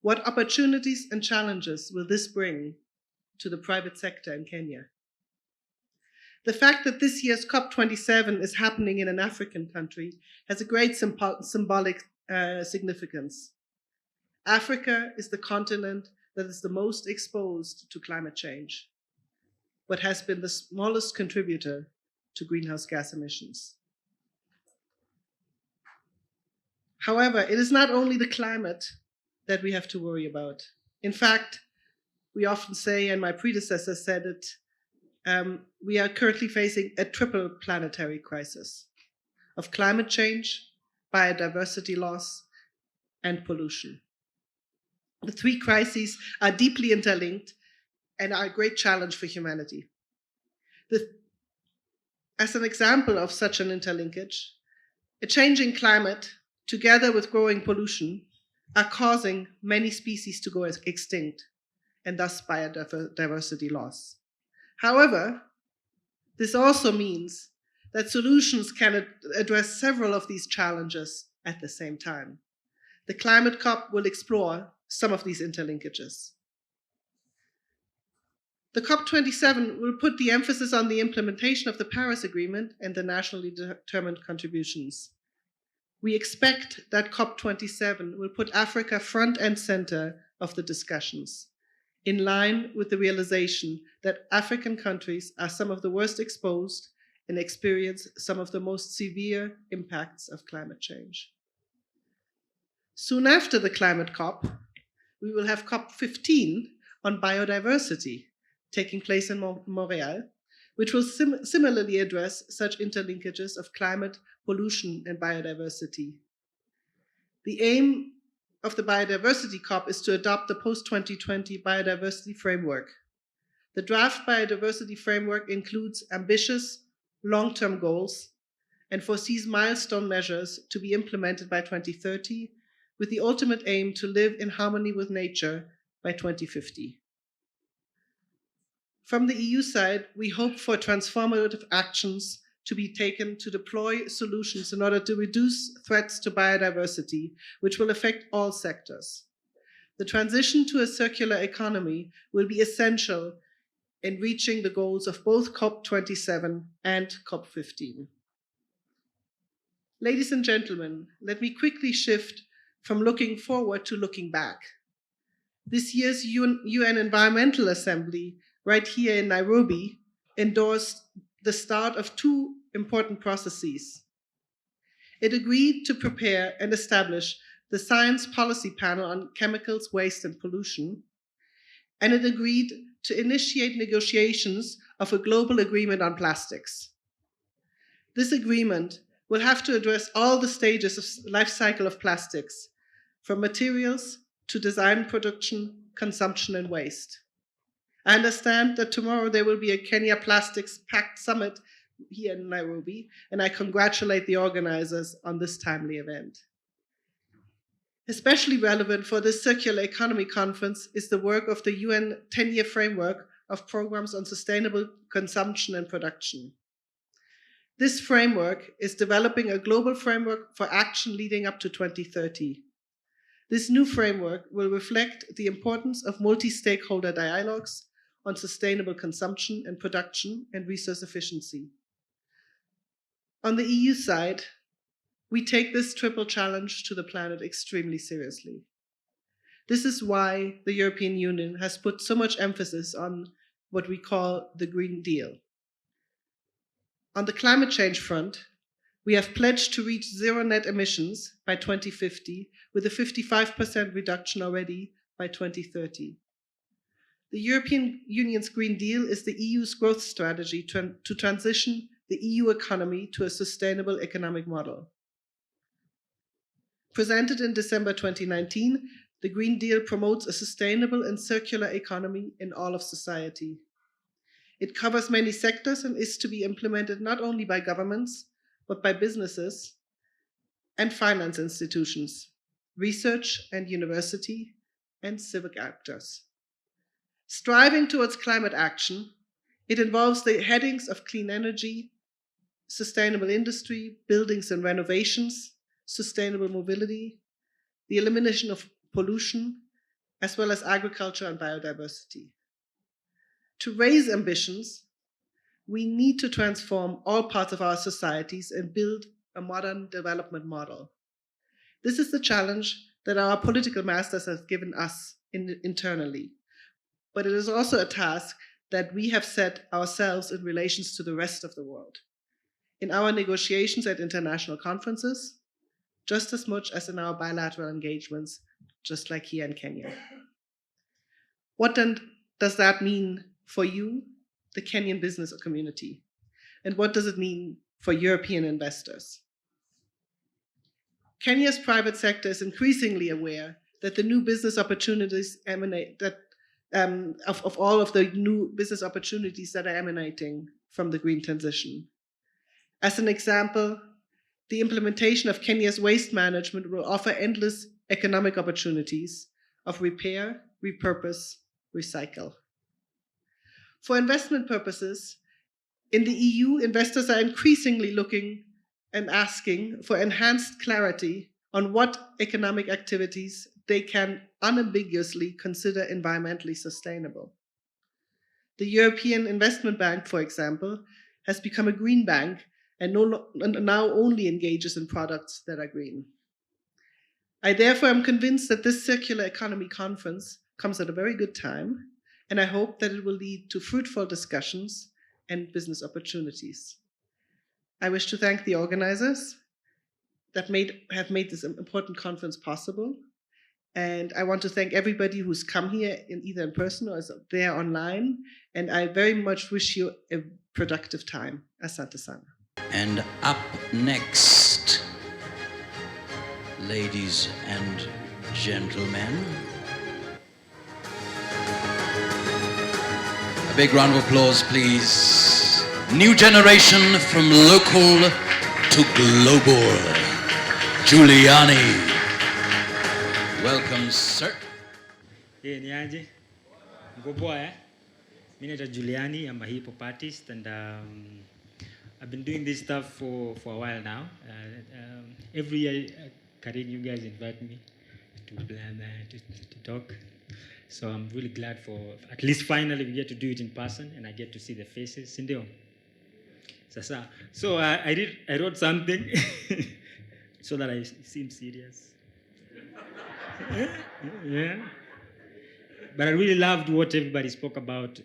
What opportunities and challenges will this bring to the private sector in Kenya? The fact that this year's COP27 is happening in an African country has a great symbolic significance. Africa is the continent that is the most exposed to climate change, but has been the smallest contributor to greenhouse gas emissions. However, it is not only the climate that we have to worry about. In fact, we often say, and my predecessor said it, we are currently facing a triple planetary crisis of climate change, biodiversity loss, and pollution. The three crises are deeply interlinked and are a great challenge for humanity. As an example of such an interlinkage, a changing climate, together with growing pollution, are causing many species to go extinct, and thus biodiversity loss. However, this also means that solutions can address several of these challenges at the same time. The Climate COP will explore some of these interlinkages. The COP27 will put the emphasis on the implementation of the Paris Agreement and the nationally determined contributions. We expect that COP27 will put Africa front and center of the discussions, in line with the realization that African countries are some of the worst exposed and experience some of the most severe impacts of climate change. Soon after the Climate COP, we will have COP15 on biodiversity taking place in Montreal, which will similarly address such interlinkages of climate, pollution, and biodiversity. The aim of the Biodiversity COP is to adopt the post-2020 biodiversity framework. The draft biodiversity framework includes ambitious long-term goals and foresees milestone measures to be implemented by 2030, with the ultimate aim to live in harmony with nature by 2050. From the EU side, we hope for transformative actions to be taken to deploy solutions in order to reduce threats to biodiversity, which will affect all sectors. The transition to a circular economy will be essential in reaching the goals of both COP27 and COP15. Ladies and gentlemen, let me quickly shift from looking forward to looking back. This year's UN Environmental Assembly, right here in Nairobi, endorsed the start of two important processes. It agreed to prepare and establish the Science Policy Panel on Chemicals, Waste, and Pollution, and it agreed to initiate negotiations of a global agreement on plastics. This agreement will have to address all the stages of life cycle of plastics, from materials to design, production, consumption, and waste. I understand that tomorrow there will be a Kenya Plastics Pact Summit here in Nairobi, and I congratulate the organizers on this timely event. Especially relevant for this Circular Economy Conference is the work of the UN 10-year framework of programs on sustainable consumption and production. This framework is developing a global framework for action leading up to 2030. This new framework will reflect the importance of multi-stakeholder dialogues, on sustainable consumption and production and resource efficiency. On the EU side, we take this triple challenge to the planet extremely seriously. This is why the European Union has put so much emphasis on what we call the Green Deal. On the climate change front, we have pledged to reach zero net emissions by 2050, with a 55% reduction already by 2030. The European Union's Green Deal is the EU's growth strategy to transition the EU economy to a sustainable economic model. Presented in December 2019, the Green Deal promotes a sustainable and circular economy in all of society. It covers many sectors and is to be implemented not only by governments, but by businesses and finance institutions, research and university, and civic actors. Striving towards climate action, it involves the headings of clean energy, sustainable industry, buildings and renovations, sustainable mobility, the elimination of pollution, as well as agriculture and biodiversity. To raise ambitions, we need to transform all parts of our societies and build a modern development model. This is the challenge that our political masters have given us internally, but it is also a task that we have set ourselves in relations to the rest of the world, in our negotiations at international conferences, just as much as in our bilateral engagements, just like here in Kenya. What then does that mean for you, the Kenyan business community? And what does it mean for European investors? Kenya's private sector is increasingly aware that the new business opportunities emanate of all of the new business opportunities that are emanating from the green transition. As an example, the implementation of Kenya's waste management will offer endless economic opportunities of repair, repurpose, recycle. For investment purposes, in the EU, investors are increasingly looking and asking for enhanced clarity on what economic activities they can unambiguously consider environmentally sustainable. The European Investment Bank, for example, has become a green bank and now only engages in products that are green. I therefore am convinced that this Circular Economy Conference comes at a very good time, and I hope that it will lead to fruitful discussions and business opportunities. I wish to thank the organizers that have made this important conference possible. And I want to thank everybody who's come here either in person or is there online. And I very much wish you a productive time. Asante sana. And up next, ladies and gentlemen, a big round of applause, please. New generation from local to global, Giuliani. Welcome, sir. Ni aje? Mko poa eh? Mimi naitwa Giuliani, I'm a hip hop artist, and I've been doing this stuff for a while now. Every year, Karin, you guys invite me to talk. So I'm really glad for, at least finally we get to do it in person and I get to see the faces. Sindio? Sasa. So I wrote something so that I seem serious. Yeah. But I really loved what everybody spoke about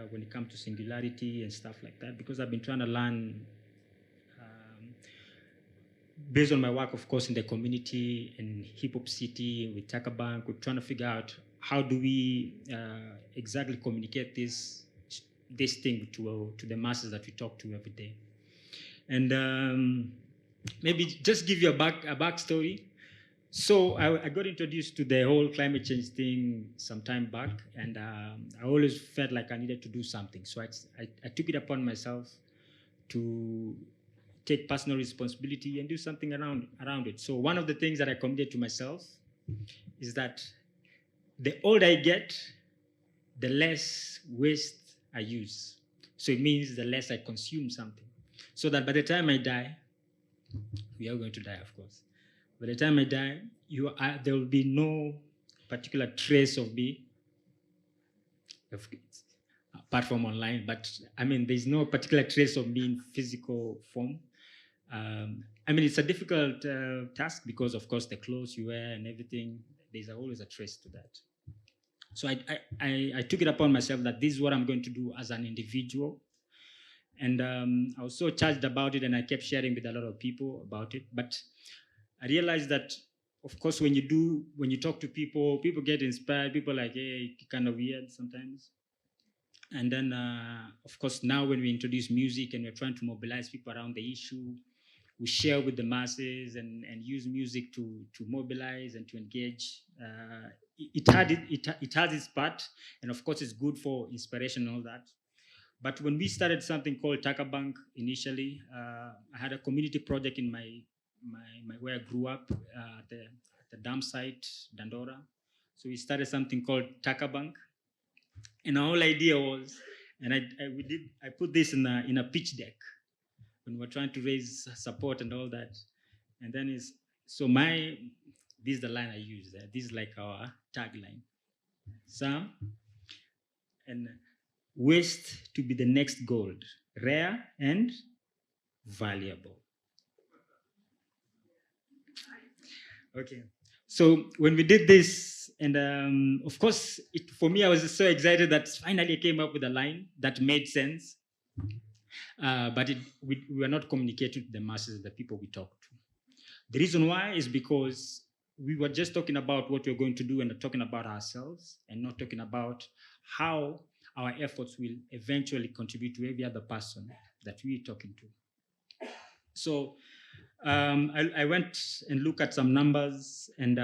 when it comes to singularity and stuff like that, because I've been trying to learn based on my work, of course, in the community, in Hip Hop City, with Taka Bank. We're trying to figure out how do we exactly communicate this thing to the masses that we talk to every day. And maybe just give you a backstory. So I got introduced to the whole climate change thing some time back, and I always felt like I needed to do something. So I took it upon myself to take personal responsibility and do something around it. So one of the things that I committed to myself is that the older I get, the less waste I use. So it means the less I consume something. So that by the time I die, we are going to die, of course. By the time I die, there will be no particular trace of me. apart from online. But I mean, there's no particular trace of me in physical form. I mean, it's a difficult task because, of course, the clothes you wear and everything, there's always a trace to that. So I took it upon myself that this is what I'm going to do as an individual. And I was so charged about it, and I kept sharing with a lot of people about it. But I realized that, of course, when you talk to people, people get inspired. People are like, hey, kind of weird sometimes. And then, of course, now when we introduce music and we're trying to mobilize people around the issue, we share with the masses and use music to mobilize and to engage. It has its part, and of course, it's good for inspiration and all that. But when we started something called Takabank initially, I had a community project in my where I grew up at the dam site, Dandora. So we started something called Takabank, and the whole idea was, and I put this in a pitch deck when we're trying to raise support and all that. And then this is the line I use there. This is like our tagline. Sam, and waste to be the next gold, rare and valuable. Okay. So when we did this, and of course, for me, I was so excited that finally I came up with a line that made sense. But we were not communicating to the masses, the people we talked to. The reason why is because we were just talking about what we're going to do and talking about ourselves, and not talking about how our efforts will eventually contribute to every other person that we're talking to. So I went and looked at some numbers, and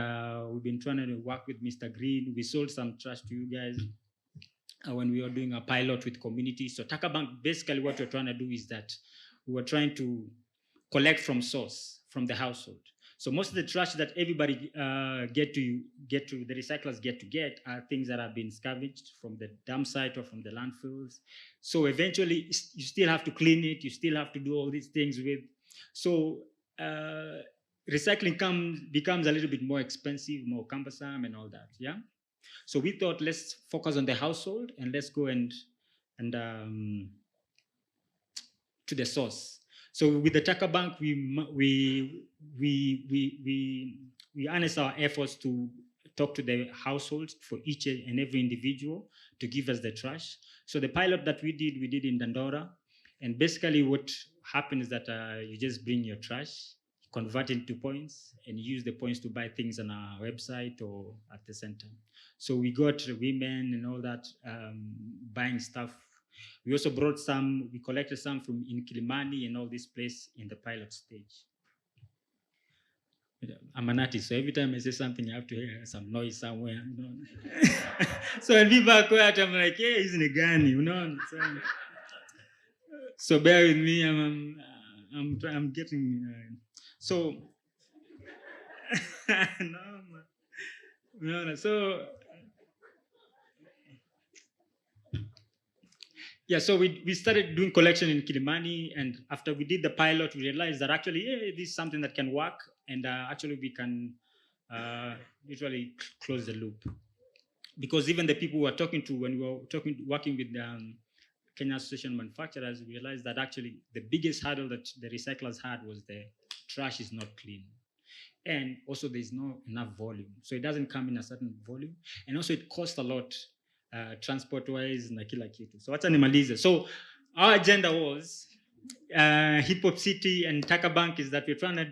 we've been trying to work with Mr. Green. We sold some trash to you guys when we were doing a pilot with communities. So Takabank, basically what we're trying to do is that we were trying to collect from source, from the household. So most of the trash that everybody the recyclers get are things that have been scavenged from the dump site or from the landfills. So eventually you still have to clean it, you still have to do all these things with. So recycling becomes a little bit more expensive, more cumbersome and all that, yeah? So we thought, let's focus on the household and let's go and to the source. So with the Takabank, we harness our efforts to talk to the households for each and every individual to give us the trash. So the pilot that we did in Dandora, and basically what happens is that you just bring your trash, convert it into points, and use the points to buy things on our website or at the center. So we got women and all that buying stuff. We also we collected some from in Kilimani and all this place in the pilot stage. I'm an artist, so every time I say something, I have to hear some noise somewhere. You know? So when people are quiet, I'm like, hey, isn't it Ghani, you know? So bear with me, I'm getting... So, no, so, yeah, so we started doing collection in Kilimani, and after we did the pilot, we realized that actually, hey, this is something that can work, and actually we can usually close the loop. Because even the people we were talking to, when we were working with Kenya Association of Manufacturers, we realized that actually the biggest hurdle that the recyclers had was the trash is not clean. And also there's not enough volume. So it doesn't come in a certain volume. And also it costs a lot transport-wise na kila kitu. So wacha nimalize. So our agenda was Hip Hop City and Takabank is that we're trying to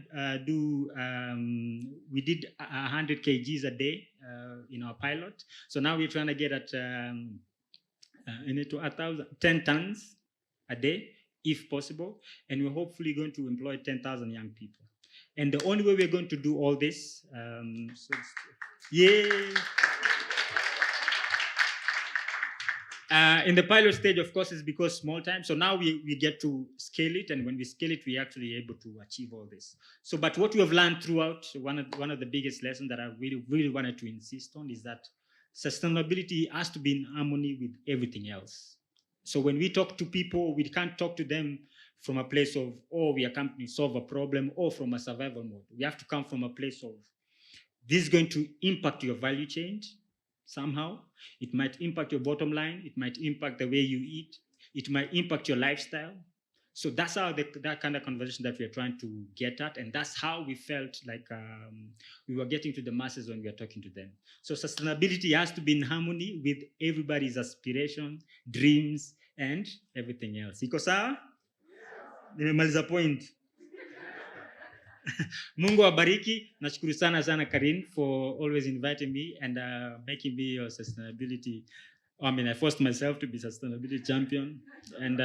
we did 100 kgs a day in our pilot. So now we're trying to get at 10 tons a day, if possible. And we're hopefully going to employ 10,000 young people. And the only way we're going to do all this, in the pilot stage, of course, is because small time. So now we get to scale it, and when we scale it, we're actually able to achieve all this. So, but what we have learned throughout, one of the biggest lessons that I really wanted to insist on is that sustainability has to be in harmony with everything else. So when we talk to people, we can't talk to them from a place of, oh, we are coming to solve a problem, or from a survival mode. We have to come from a place of, this is going to impact your value chain, somehow. It might impact your bottom line. It might impact the way you eat. It might impact your lifestyle. So that's how that kind of conversation that we're trying to get at. And that's how we felt like we were getting to the masses when we were talking to them. So sustainability has to be in harmony with everybody's aspiration, dreams, and everything else. Iko sawa? Nimemaliza point. Mungu awabariki. Nashukuru sana Karin for always inviting me and making me your sustainability. I forced myself to be sustainability champion, and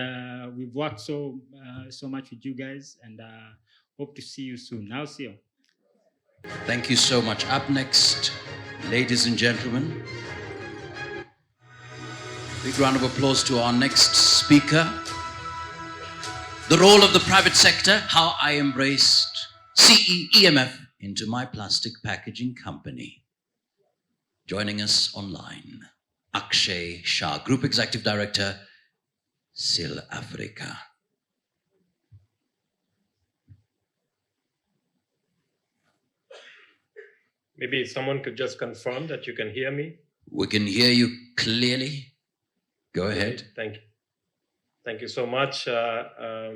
we've worked so much with you guys, and hope to see you soon. I'll see you. Thank you so much. Up next, ladies and gentlemen, big round of applause to our next speaker. The role of the private sector, how I embraced CEEMF into my plastic packaging company. Joining us online, Akshay Shah, Group Executive Director, SIL Africa. Maybe someone could just confirm that you can hear me. We can hear you clearly. Go ahead. Thank you. Thank you so much. I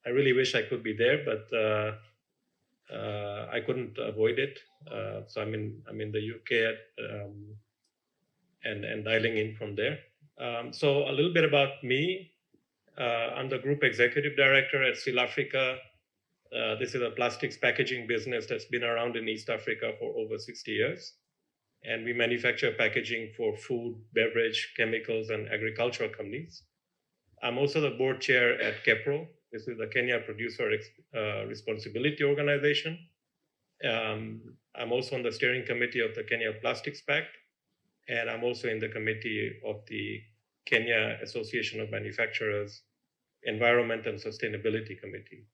really wish I could be there, but I couldn't avoid it. So I'm in the UK and dialing in from there. So a little bit about me. I'm the Group Executive Director at SIL Africa. This is a plastics packaging business that's been around in East Africa for over 60 years. And we manufacture packaging for food, beverage, chemicals, and agricultural companies. I'm also the board chair at KEPRO. This is the Kenya Producer Responsibility Organization. I'm also on the steering committee of the Kenya Plastics Pact. And I'm also in the committee of the Kenya Association of Manufacturers Environment and Sustainability Committee.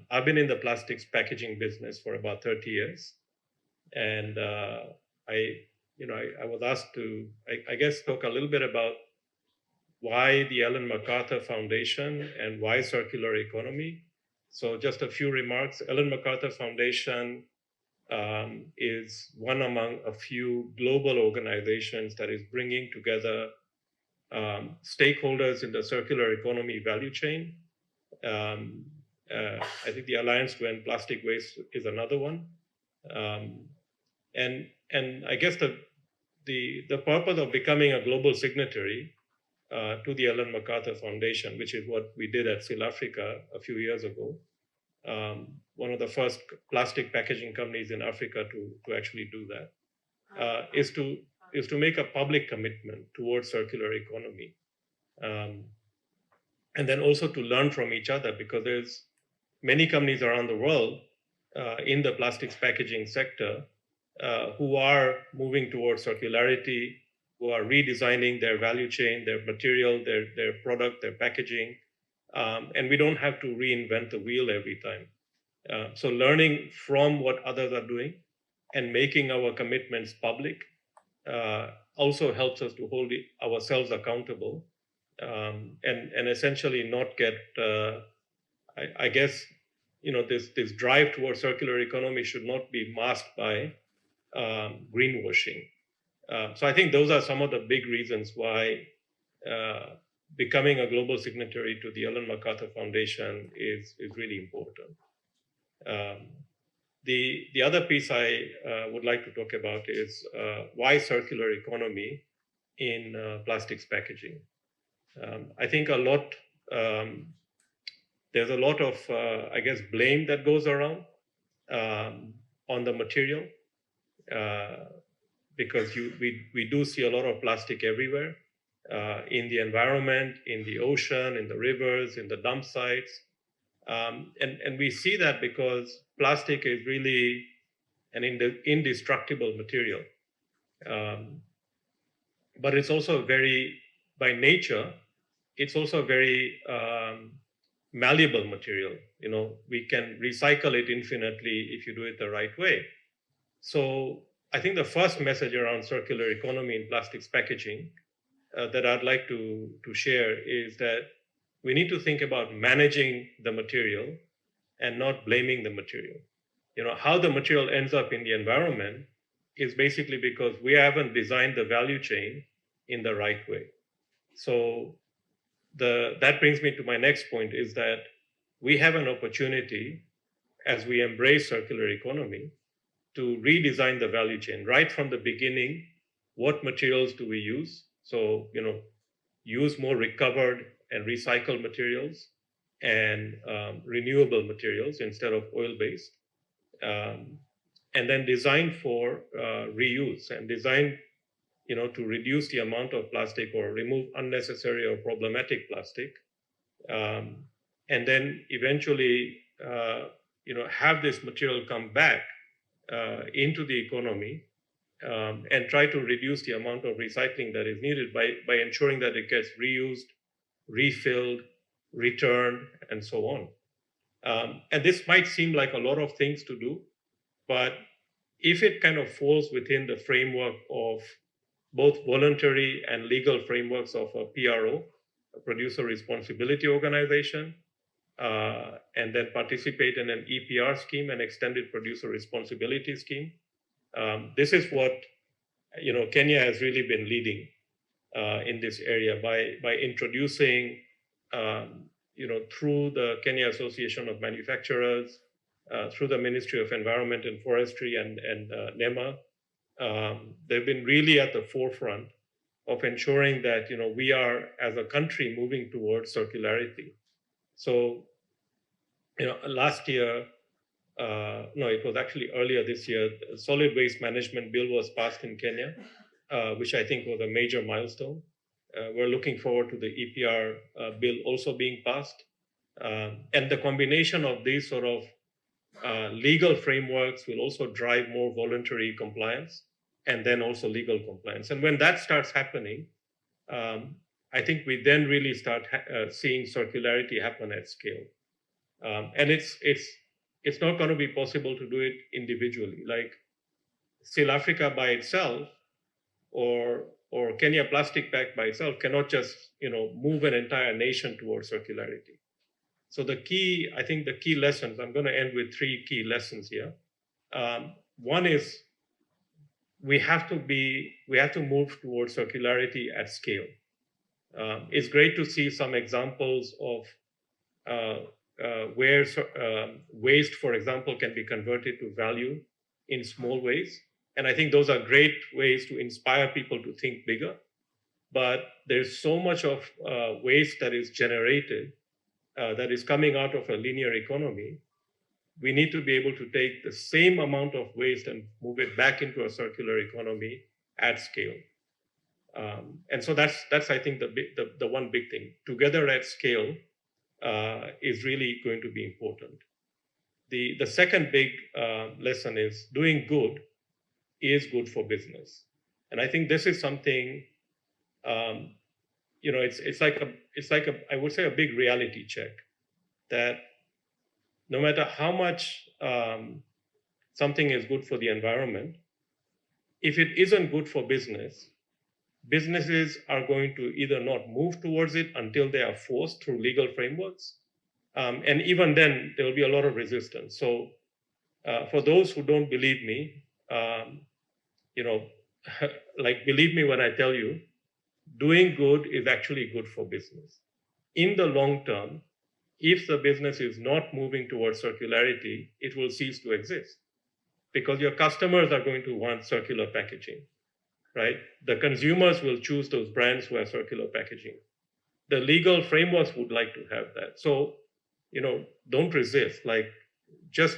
I've been in the plastics packaging business for about 30 years. And I was asked to, I guess, talk a little bit about why the Ellen MacArthur Foundation and why circular economy. So just a few remarks. Ellen MacArthur Foundation is one among a few global organizations that is bringing together stakeholders in the circular economy value chain. I think the Alliance to End Plastic Waste is another one. And I guess the purpose of becoming a global signatory to the Ellen MacArthur Foundation, which is what we did at SIL Africa a few years ago, one of the first plastic packaging companies in Africa to actually do that, is to make a public commitment towards circular economy. And then also to learn from each other, because there's many companies around the world in the plastics packaging sector who are moving towards circularity, who are redesigning their value chain, their material, their product, their packaging. And we don't have to reinvent the wheel every time. So learning from what others are doing and making our commitments public also helps us to hold ourselves accountable and essentially not get, I guess, this drive towards circular economy should not be masked by greenwashing. So I think those are some of the big reasons why becoming a global signatory to the Ellen MacArthur Foundation is really important. The other piece I would like to talk about is why circular economy in plastics packaging. I think there's a lot of, I guess, blame that goes around on the material because we do see a lot of plastic everywhere in the environment, in the ocean, in the rivers, in the dump sites. And we see that because plastic is really an indestructible material. But it's also by nature, it's also a very malleable material. We can recycle it infinitely if you do it the right way. So I think the first message around circular economy in plastics packaging that I'd like to share is that we need to think about managing the material and not blaming the material. How the material ends up in the environment is basically because we haven't designed the value chain in the right way. So that brings me to my next point, is that we have an opportunity as we embrace circular economy to redesign the value chain right from the beginning. What materials do we use? So, use more recovered and recycled materials and renewable materials instead of oil-based. And then design for reuse and design, to reduce the amount of plastic or remove unnecessary or problematic plastic. And then eventually, have this material come back into the economy and try to reduce the amount of recycling that is needed by ensuring that it gets reused, refilled, returned, and so on. And this might seem like a lot of things to do, but if it kind of falls within the framework of both voluntary and legal frameworks of a PRO, a producer responsibility organization, and then participate in an EPR scheme, an extended producer responsibility scheme. This is what Kenya has really been leading in this area by introducing, through the Kenya Association of Manufacturers, through the Ministry of Environment and Forestry and NEMA. They've been really at the forefront of ensuring that we are, as a country, moving towards circularity. So, last year, no, it was actually earlier this year, the Solid Waste Management Bill was passed in Kenya, which I think was a major milestone. We're looking forward to the EPR bill also being passed. And the combination of these sort of legal frameworks will also drive more voluntary compliance and then also legal compliance. And when that starts happening, I think we then really start seeing circularity happen at scale. And it's not going to be possible to do it individually. Like South Africa by itself or Kenya Plastic Pact by itself cannot just move an entire nation towards circularity. So I think the key lessons, I'm going to end with 3 key lessons here. One is we have to move towards circularity at scale. It's great to see some examples of where waste, for example, can be converted to value in small ways. And I think those are great ways to inspire people to think bigger. But there's so much of waste that is generated that is coming out of a linear economy. We need to be able to take the same amount of waste and move it back into a circular economy at scale. And so that's I think the one big thing. Together at scale is really going to be important. The second big lesson is doing good is good for business. And I think this is something, it's like I would say a big reality check, that no matter how much something is good for the environment, if it isn't good for business, businesses are going to either not move towards it until they are forced through legal frameworks. And even then, there will be a lot of resistance. So for those who don't believe me, believe me when I tell you, doing good is actually good for business. In the long term, if the business is not moving towards circularity, it will cease to exist because your customers are going to want circular packaging, right? The consumers will choose those brands who have circular packaging. The legal frameworks would like to have that. So, don't resist. Just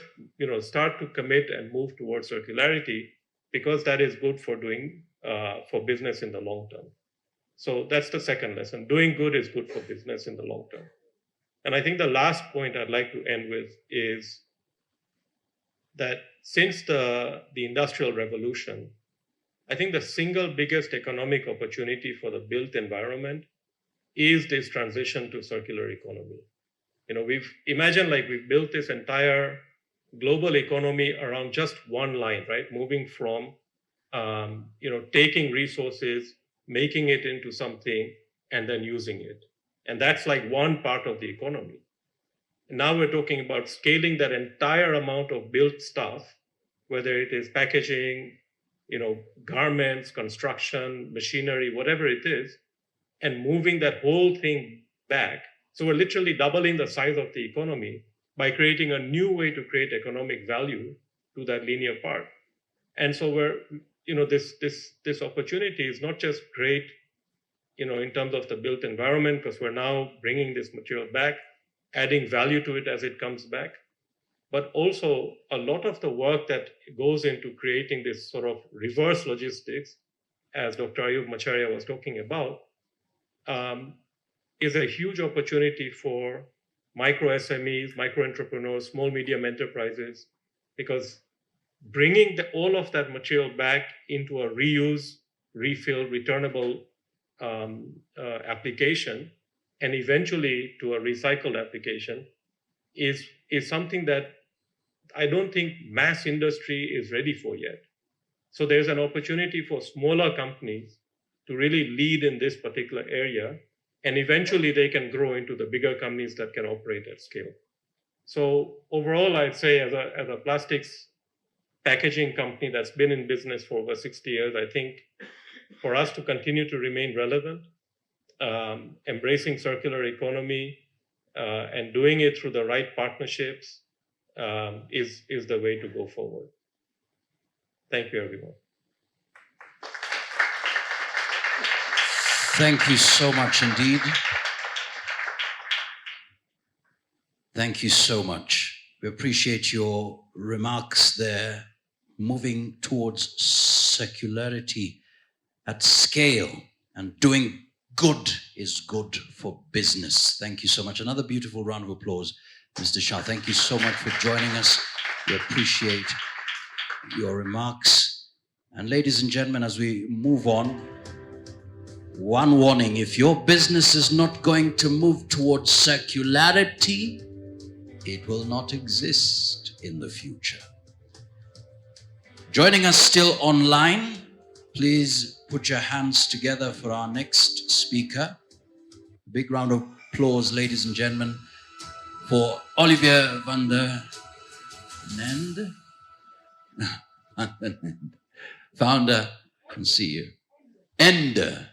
start to commit and move towards circularity because that is good for doing for business in the long term. So that's the second lesson. Doing good is good for business in the long term. And I think the last point I'd like to end with is that since the Industrial Revolution, I think the single biggest economic opportunity for the built environment is this transition to circular economy. We've built this entire global economy around just one line, right? Moving from, taking resources, making it into something, and then using it. And that's like one part of the economy. And now we're talking about scaling that entire amount of built stuff, whether it is packaging, garments, construction, machinery, whatever it is, and moving that whole thing back. So we're literally doubling the size of the economy by creating a new way to create economic value to that linear part. And so this opportunity is not just great, in terms of the built environment, because we're now bringing this material back, adding value to it as it comes back, but also a lot of the work that goes into creating this sort of reverse logistics, as Dr. Ayub Macharia was talking about, is a huge opportunity for micro SMEs, micro entrepreneurs, small medium enterprises, because bringing all of that material back into a reuse, refill, returnable application, and eventually to a recycled application, is something that I don't think mass industry is ready for yet. So there's an opportunity for smaller companies to really lead in this particular area, and eventually they can grow into the bigger companies that can operate at scale. So overall, I'd say as a plastics packaging company that's been in business for over 60 years, I think for us to continue to remain relevant, embracing circular economy, and doing it through the right partnerships is the way to go forward. Thank you, everyone. Thank you so much indeed. Thank you so much. We appreciate your remarks there, moving towards circularity at scale, and doing good is good for business. Thank you so much. Another beautiful round of applause, Mr. Shah. Thank you so much for joining us. We appreciate your remarks. And ladies and gentlemen, as we move on, one warning: if your business is not going to move towards circularity, it will not exist in the future. Joining us still online, please put your hands together for our next speaker. A big round of applause, ladies and gentlemen, for Olivier van der Nende, founder, can see you, Ender.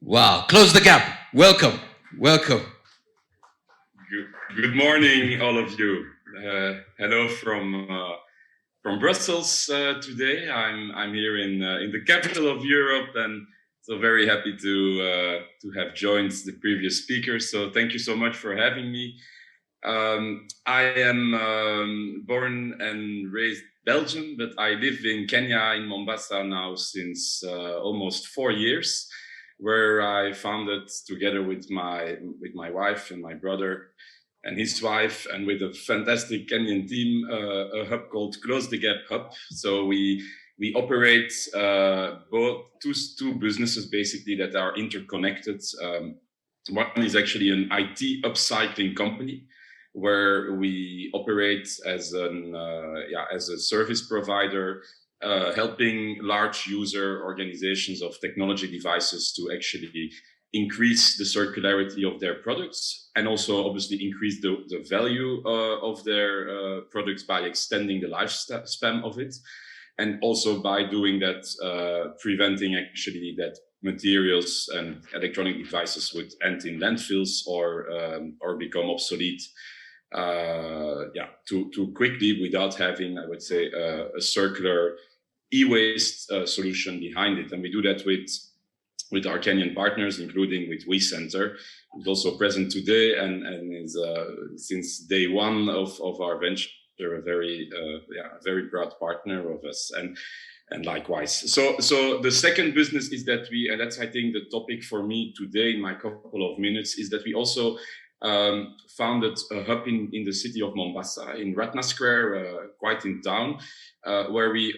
Wow, close the gap. Welcome, welcome. Good morning, all of you. Hello from Brussels today. I'm here in the capital of Europe, and so very happy to have joined the previous speakers. So thank you so much for having me. I am born and raised Belgium, but I live in Kenya, in Mombasa now since almost 4 years, where I founded together with my wife and my brother and his wife, and with a fantastic Kenyan team, a hub called Close the Gap Hub. So we operate both two businesses basically that are interconnected. One is actually an IT upcycling company, where we operate as a service provider, helping large user organizations of technology devices to actually increase the circularity of their products, and also obviously increase the value of their products by extending the lifespan of it, and also by doing that, preventing actually that materials and electronic devices would end in landfills or become obsolete too quickly, without having, I would say, a circular e-waste solution behind it. And we do that with our Kenyan partners, including with WeCenter, who's also present today and is since day one of our venture a very proud partner of us, and likewise. So the second business is that we, and that's I think the topic for me today in my couple of minutes, is that we also founded a hub in the city of Mombasa, in Ratna Square, quite in town, where we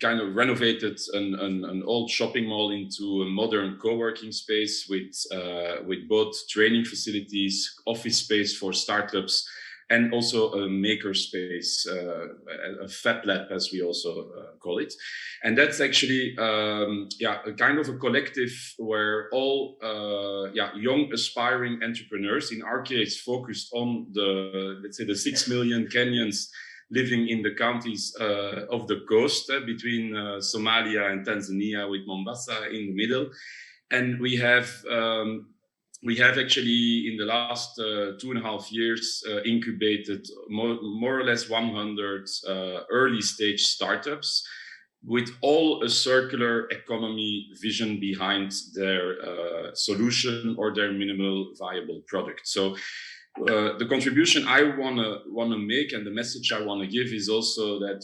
kind of renovated an old shopping mall into a modern co-working space with both training facilities, office space for startups, and also a maker space, a Fab Lab, as we also call it. And that's actually a kind of a collective where all young aspiring entrepreneurs, in our case focused on let's say the 6 million Kenyans living in the counties of the coast between Somalia and Tanzania, with Mombasa in the middle. And we have actually in the last 2.5 years incubated more or less 100 early stage startups, with all a circular economy vision behind their solution or their minimal viable product. So the contribution I wanna make, and the message I wanna give, is also that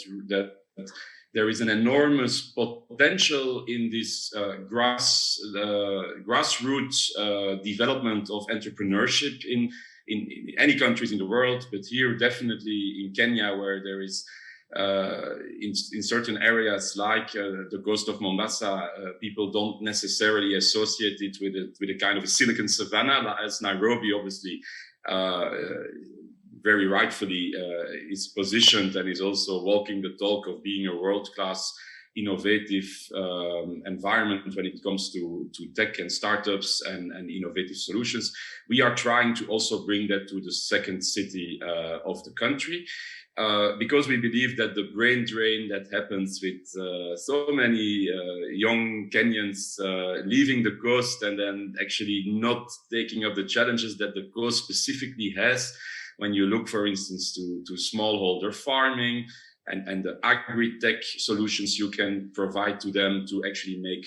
there is an enormous potential in this grassroots development of entrepreneurship in any countries in the world, but here definitely in Kenya, where there is in certain areas like the coast of Mombasa, people don't necessarily associate it with a kind of a Silicon Savannah, as Nairobi obviously very rightfully is positioned and is also walking the talk of being a world-class innovative environment when it comes to tech and startups and innovative solutions. We are trying to also bring that to the second city of the country, because we believe that the brain drain that happens with so many young Kenyans leaving the coast and then actually not taking up the challenges that the coast specifically has, when you look, for instance, to smallholder farming and the agri-tech solutions you can provide to them to actually make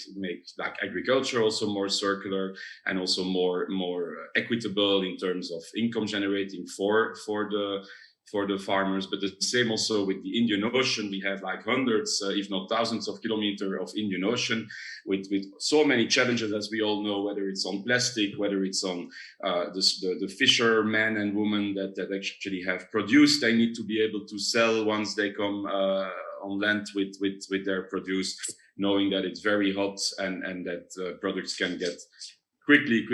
like agriculture also more circular and also more equitable in terms of income generating for the farmers. But the same also with the Indian Ocean. We have like hundreds, if not thousands of kilometers of Indian Ocean with so many challenges, as we all know, whether it's on plastic, whether it's on the fishermen and women that actually have produced. They need to be able to sell once they come on land with their produce, knowing that it's very hot and that products can get quickly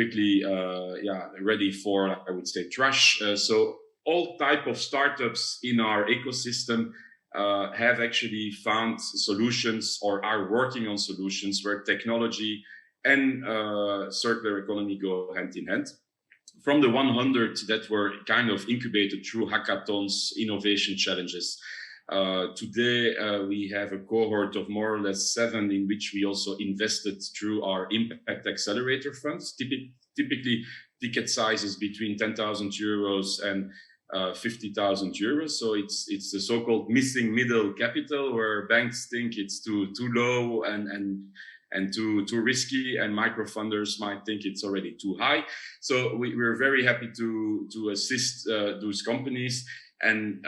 ready for, I would say, trash. So all type of startups in our ecosystem have actually found solutions or are working on solutions where technology and circular economy go hand in hand. From the 100 that were kind of incubated through hackathons, innovation challenges, today we have a cohort of more or less 7 in which we also invested through our impact accelerator funds, typically ticket sizes between 10,000 euros and 50,000 euros. So it's the so-called missing middle capital, where banks think it's too low and too risky, and microfunders might think it's already too high. So we're very happy to assist those companies and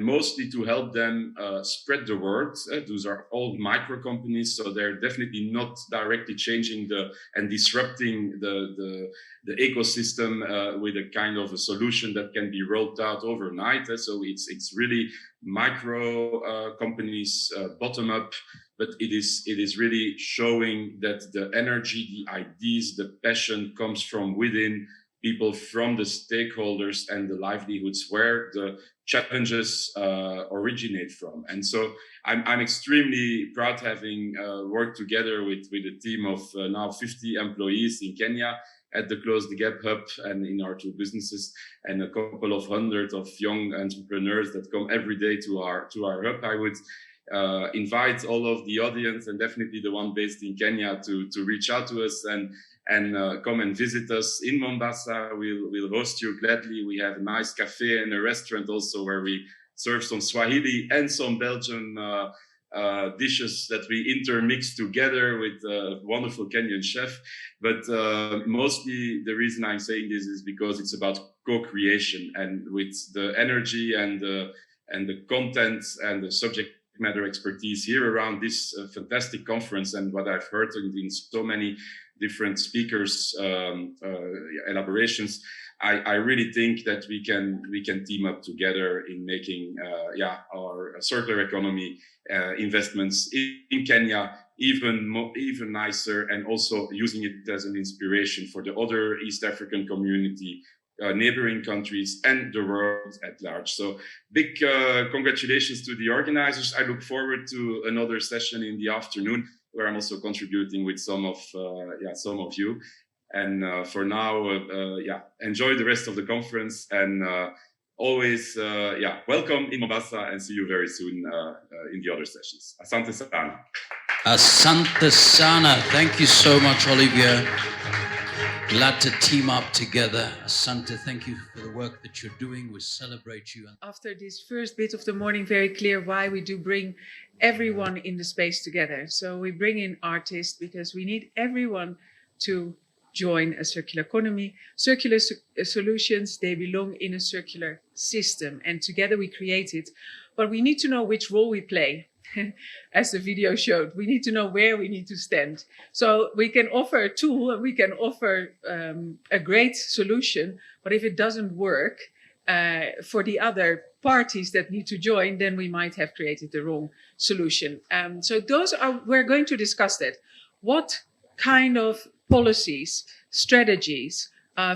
mostly to help them spread the word. Those are all micro companies, so they're definitely not directly changing and disrupting the ecosystem with a kind of a solution that can be rolled out overnight. So it's really micro companies, bottom up, but it is really showing that the energy, the ideas, the passion comes from within people, from the stakeholders and the livelihoods where the challenges originate from. And so I'm extremely proud having worked together with a team of now 50 employees in Kenya at the Close the Gap Hub and in our 2 businesses, and a couple of hundred of young entrepreneurs that come every day to our hub. I would invite all of the audience, and definitely the one based in Kenya, to reach out to us and come and visit us in Mombasa. We'll host you gladly. We have a nice cafe and a restaurant also, where we serve some Swahili and some Belgian dishes that we intermix together with a wonderful Kenyan chef. But mostly the reason I'm saying this is because it's about co-creation, and with the energy and the content and the subject matter expertise here around this fantastic conference, and what I've heard in so many different speakers' elaborations, I really think that we can team up together in making our circular economy investments in Kenya even nicer, and also using it as an inspiration for the other East African community, neighboring countries, and the world at large. So big congratulations to the organizers. I look forward to another session in the afternoon, where I'm also contributing with some of you. And for now, enjoy the rest of the conference, and always, welcome in Mombasa and see you very soon in the other sessions. Asante sana. Asante sana. Thank you so much, Olivia. Glad to team up together. Asante, thank you for the work that you're doing. We celebrate you. After this first bit of the morning, very clear why we do bring everyone in the space together. So we bring in artists because we need everyone to join a circular economy. Circular solutions, they belong in a circular system, and together we create it. But we need to know which role we play. As the video showed, we need to know where we need to stand. So we can offer a tool and we can offer a great solution, but if it doesn't work for the other parties that need to join, then we might have created the wrong solution. So we're going to discuss that. What kind of policies, strategies,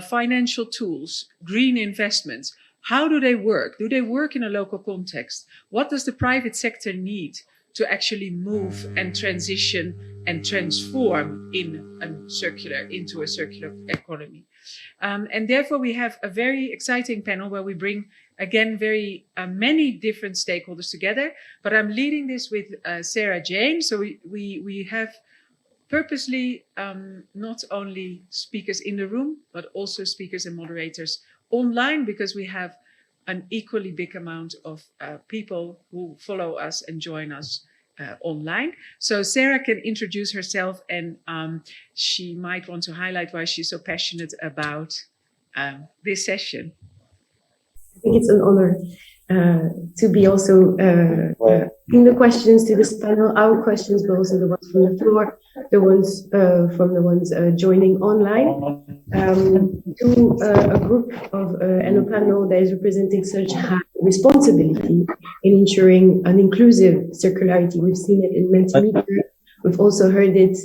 financial tools, green investments, how do they work? Do they work in a local context? What does the private sector need to actually move and transition and transform into a circular economy? And therefore, we have a very exciting panel where we bring, again, very many different stakeholders together. But I'm leading this with Sarah Jane. So we have purposely not only speakers in the room, but also speakers and moderators online, because we have an equally big amount of people who follow us and join us online. So Sarah can introduce herself, and she might want to highlight why she's so passionate about this session. I think it's an honor to be also in the questions to this panel, our questions, but also the ones from the floor, the ones from the ones joining online, to a group of and a panel that is representing such high responsibility in ensuring an inclusive circularity. We've seen it in Mentimeter. We've also heard it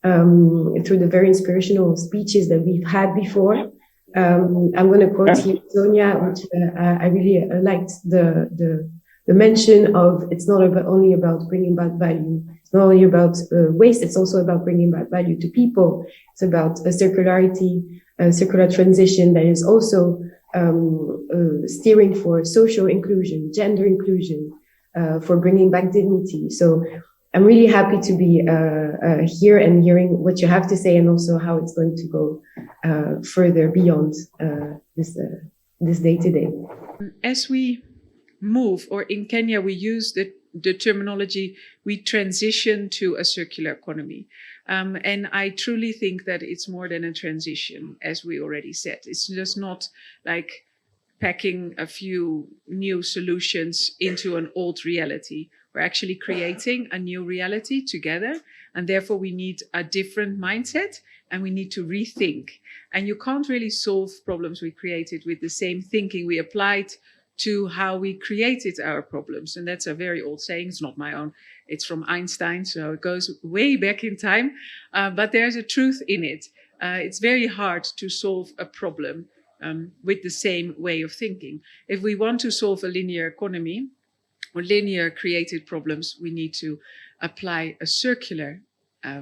through the very inspirational speeches that we've had before. I'm going to quote here Sonia, which I really liked the mention of. It's not only about bringing back value. It's not only about waste. It's also about bringing back value to people. It's about a circularity, a circular transition that is also steering for social inclusion, gender inclusion, for bringing back dignity. So I'm really happy to be here and hearing what you have to say, and also how it's going to go further beyond this day to day. As we move, or in Kenya, we use the terminology, we transition to a circular economy. And I truly think that it's more than a transition, as we already said. It's just not like packing a few new solutions into an old reality. We're actually creating a new reality together, and therefore we need a different mindset, and we need to rethink. And you can't really solve problems we created with the same thinking we applied to how we created our problems. And that's a very old saying. It's not my own. It's from Einstein, so it goes way back in time. But there's a truth in it. It's very hard to solve a problem with the same way of thinking. If we want to solve a linear economy or linear created problems, we need to apply a circular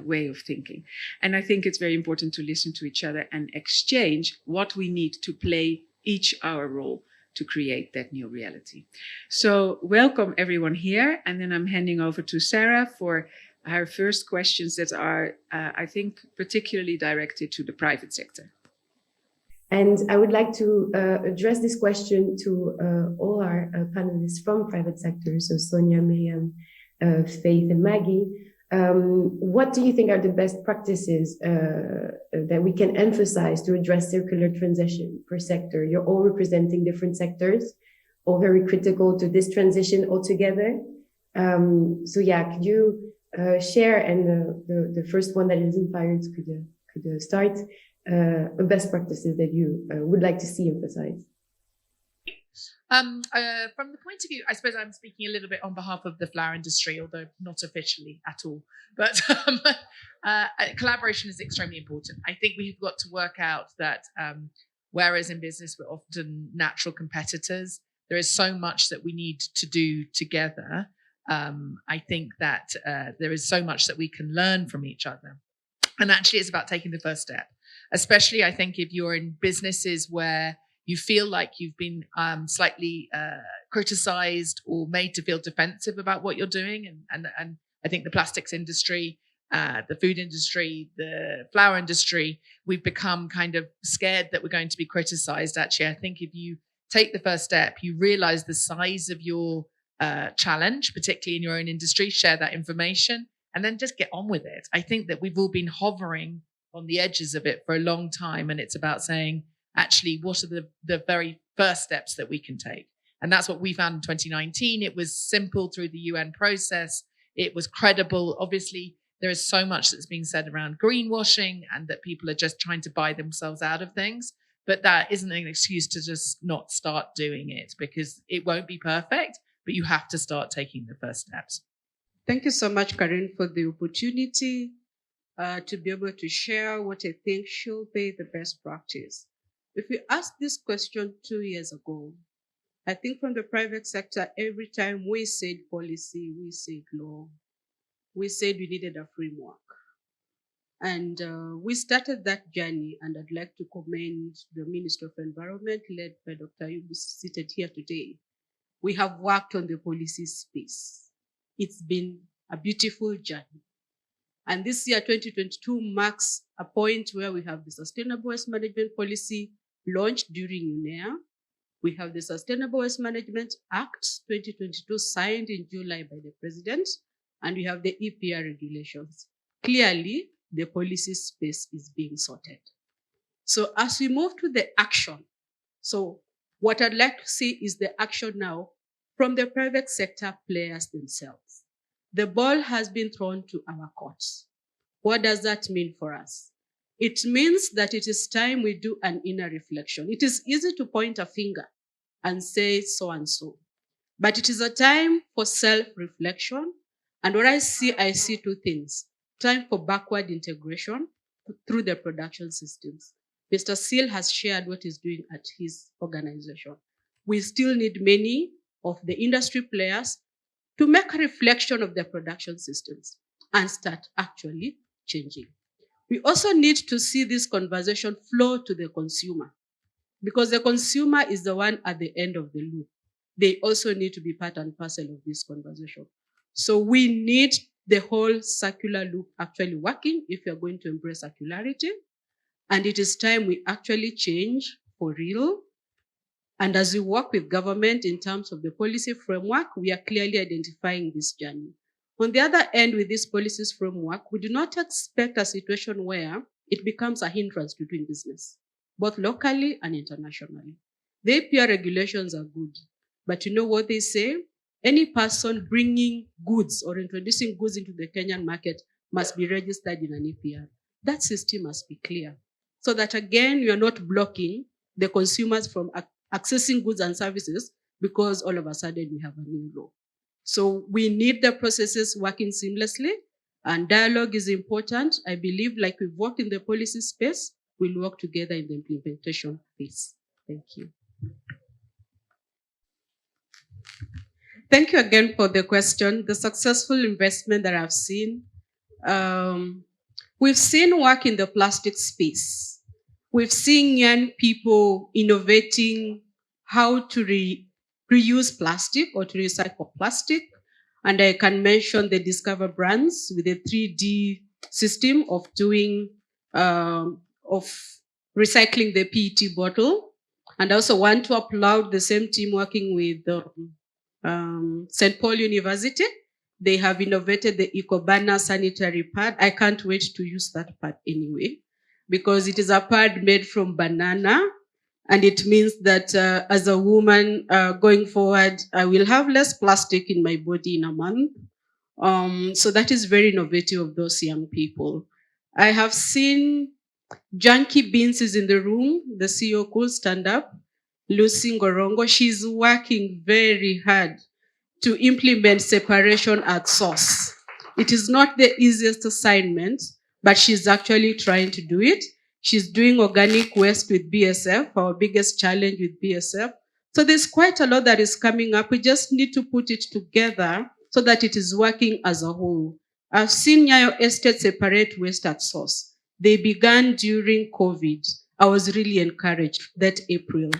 way of thinking. And I think it's very important to listen to each other and exchange what we need to play each our role to create that new reality. So welcome everyone here. And then I'm handing over to Sarah for her first questions that are, I think, particularly directed to the private sector. And I would like to address this question to all our panelists from private sector, so Sonia, Miriam, Faith, and Maggie. What do you think are the best practices that we can emphasize to address circular transition per sector? You're all representing different sectors, all very critical to this transition altogether. So yeah, could you share, and the first one that is inspired could start, best practices that you would like to see emphasized? From the point of view, I suppose I'm speaking a little bit on behalf of the flower industry, although not officially at all. But collaboration is extremely important. I think we've got to work out that whereas in business we're often natural competitors, there is so much that we need to do together. I think that there is so much that we can learn from each other. And actually it's about taking the first step, especially I think if you're in businesses where you feel like you've been slightly criticized or made to feel defensive about what you're doing. And I think the plastics industry, the food industry, the flower industry, we've become kind of scared that we're going to be criticized. Actually, I think if you take the first step, you realize the size of your challenge, particularly in your own industry, share that information, and then just get on with it. I think that we've all been hovering on the edges of it for a long time, and it's about saying, actually, what are the very first steps that we can take? And that's what we found in 2019. It was simple through the UN process. It was credible. Obviously, there is so much that's being said around greenwashing and that people are just trying to buy themselves out of things. But that isn't an excuse to just not start doing it, because it won't be perfect, but you have to start taking the first steps. Thank you so much, Karen, for the opportunity to be able to share what I think should be the best practice. If we asked this question 2 years ago, I think from the private sector, every time we said policy, we said law, we said we needed a framework. And we started that journey, and I'd like to commend the Minister of Environment, led by Dr. Ayubu, seated here today. We have worked on the policy space. It's been a beautiful journey. And this year, 2022, marks a point where we have the Sustainable Waste Management Policy launched during UNEA. We have the Sustainable Waste Management Act 2022 signed in July by the President, and we have the EPR regulations. Clearly, the policy space is being sorted. So as we move to the action, so what I'd like to see is the action now from the private sector players themselves. The ball has been thrown to our courts. What does that mean for us? It means that it is time we do an inner reflection. It is easy to point a finger and say so and so, but it is a time for self-reflection. And what I see two things. Time for backward integration through the production systems. Mr. Seal has shared what he's doing at his organization. We still need many of the industry players to make a reflection of their production systems and start actually changing. We also need to see this conversation flow to the consumer, because the consumer is the one at the end of the loop. They also need to be part and parcel of this conversation. So we need the whole circular loop actually working if we are going to embrace circularity. And it is time we actually change for real. And as we work with government in terms of the policy framework, we are clearly identifying this journey. On the other end, with this policies framework, we do not expect a situation where it becomes a hindrance to doing business, both locally and internationally. The APR regulations are good, but you know what they say? Any person bringing goods or introducing goods into the Kenyan market must be registered in an APR. That system must be clear, so that again, we are not blocking the consumers from accessing goods and services because all of a sudden we have a new law. So we need the processes working seamlessly, and dialogue is important. I believe, like we've worked in the policy space, we'll work together in the implementation phase. Thank you. Thank you again for the question. The successful investment that I've seen, we've seen work in the plastic space. We've seen young people innovating how to reuse plastic or to recycle plastic. And I can mention the Discover brands with a 3D system of doing, of recycling the PET bottle. And I also want to applaud the same team working with St. Paul University. They have innovated the EcoBanner sanitary pad. I can't wait to use that pad anyway, because it is a pad made from banana. And it means that as a woman going forward, I will have less plastic in my body in a month. So that is very innovative of those young people. I have seen Junkie Beans is in the room. The CEO could stand up. Lucy Ngorongo, she's working very hard to implement separation at source. It is not the easiest assignment, but she's actually trying to do it. She's doing organic waste with BSF, our biggest challenge with BSF. So there's quite a lot that is coming up. We just need to put it together so that it is working as a whole. I've seen Nyayo Estate separate waste at source. They began during COVID, I was really encouraged that April.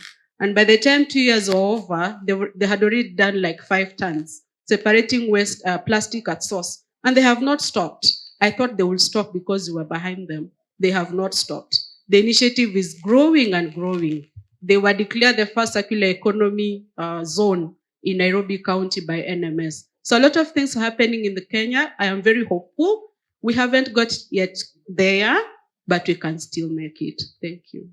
And by the time 2 years were over, they had already done like 5 tons, separating waste plastic at source. And they have not stopped. I thought they would stop because we were behind them. They have not stopped. The initiative is growing and growing. They were declared the first circular economy zone in Nairobi County by NMS. So a lot of things are happening in the Kenya. I am very hopeful. We haven't got yet there, but we can still make it. Thank you.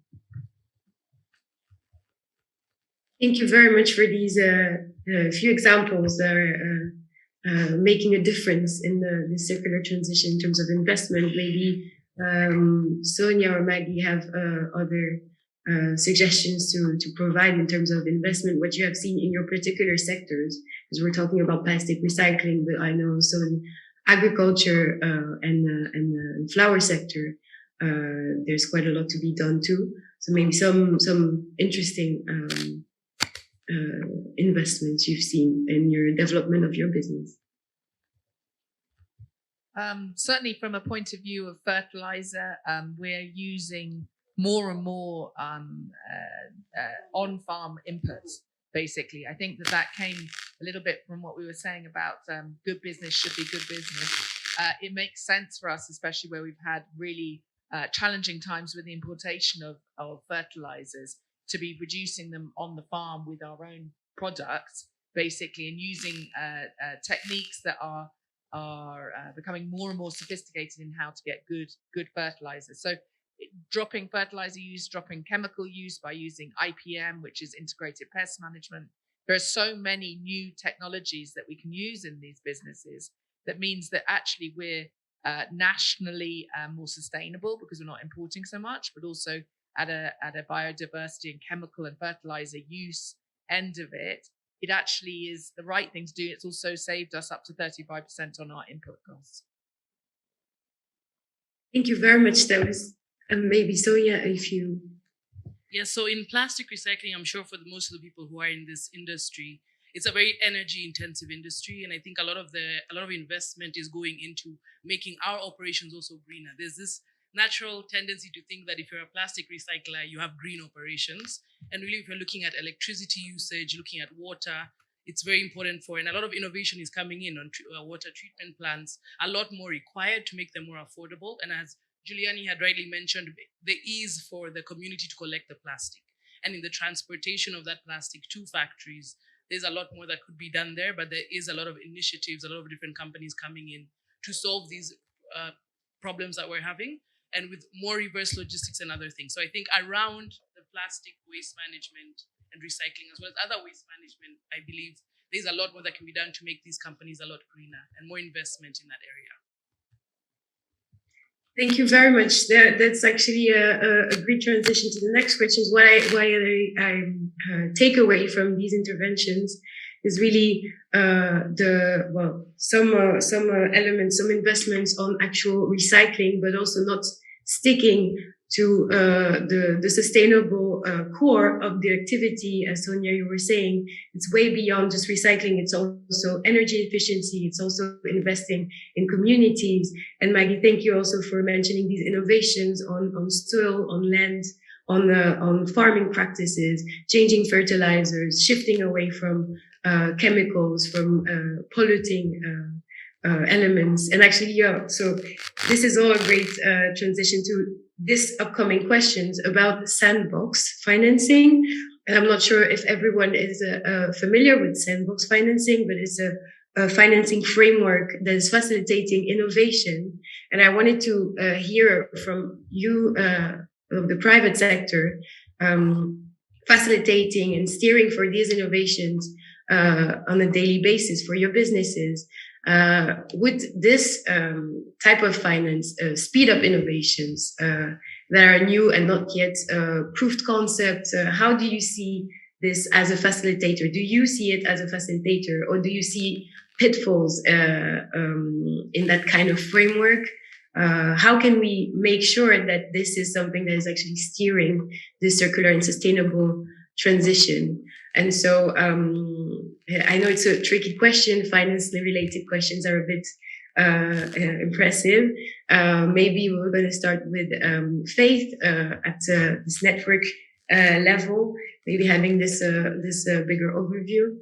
Thank you very much for these few examples that are making a difference in the circular transition in terms of investment. Maybe Sonia or Maggie have other suggestions to provide in terms of investment, what you have seen in your particular sectors, because we're talking about plastic recycling, but I know also in agriculture and flower sector, there's quite a lot to be done too. So maybe some interesting investments you've seen in your development of your business. Certainly from a point of view of fertilizer, we're using more and more on-farm inputs, basically. I think that came a little bit from what we were saying about good business should be good business. It makes sense for us, especially where we've had really challenging times with the importation of fertilizers, to be producing them on the farm with our own products, basically, and using techniques that are becoming more and more sophisticated in how to get good fertilizers. So dropping fertilizer use, dropping chemical use by using IPM, which is integrated pest management. There are so many new technologies that we can use in these businesses that means that actually we're nationally more sustainable because we're not importing so much, but also at a biodiversity and chemical and fertilizer use end of it, it actually is the right thing to do. It's also saved us up to 35% on our input costs. Thank you very much. That was maybe Sonia, if you... Yeah, so in plastic recycling, I'm sure for most of the people who are in this industry, it's a very energy intensive industry. And I think a lot of investment is going into making our operations also greener. There's this natural tendency to think that if you're a plastic recycler, you have green operations. And really, if you're looking at electricity usage, looking at water, it's very important and a lot of innovation is coming in on water treatment plants, a lot more required to make them more affordable. And as Giuliani had rightly mentioned, the ease for the community to collect the plastic. And in the transportation of that plastic to factories, there's a lot more that could be done there, but there is a lot of initiatives, a lot of different companies coming in to solve these problems that we're having, and with more reverse logistics and other things. So I think around the plastic waste management and recycling, as well as other waste management, I believe there's a lot more that can be done to make these companies a lot greener and more investment in that area. Thank you very much. That's actually a great transition to the next question. What I take away from these interventions is really some elements, some investments on actual recycling, but also not sticking to the sustainable core of the activity. As Sonia, you were saying, it's way beyond just recycling. It's also energy efficiency. It's also investing in communities. And Maggie, thank you also for mentioning these innovations on soil, on land, on farming practices, changing fertilizers, shifting away from chemicals, from polluting elements. And actually, so this is all a great transition to this upcoming questions about sandbox financing. And I'm not sure if everyone is familiar with sandbox financing, but it's a financing framework that is facilitating innovation. And I wanted to hear from you, of the private sector, facilitating and steering for these innovations on a daily basis for your businesses. Would this type of finance speed up innovations that are new and not yet proved concepts? How do you see this as a facilitator? Do you see it as a facilitator, or do you see pitfalls in that kind of framework? How can we make sure that this is something that is actually steering this circular and sustainable transition? And so I know it's a tricky question. Finance-related questions are a bit impressive. Maybe we're going to start with Faith at this network level, maybe having this bigger overview.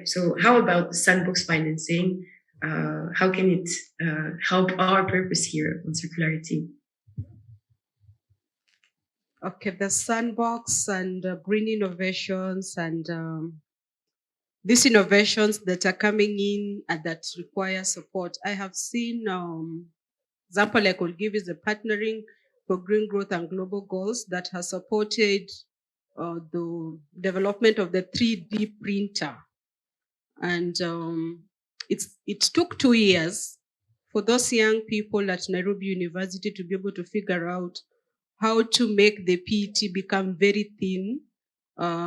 So how about sandbox financing? How can it help our purpose here on circularity? Okay, the sandbox and green innovations and these innovations that are coming in and that require support. I have seen, example I could give is the Partnering for Green Growth and Global Goals that has supported the development of the 3D printer. And it took 2 years for those young people at Nairobi University to be able to figure out how to make the PET become very thin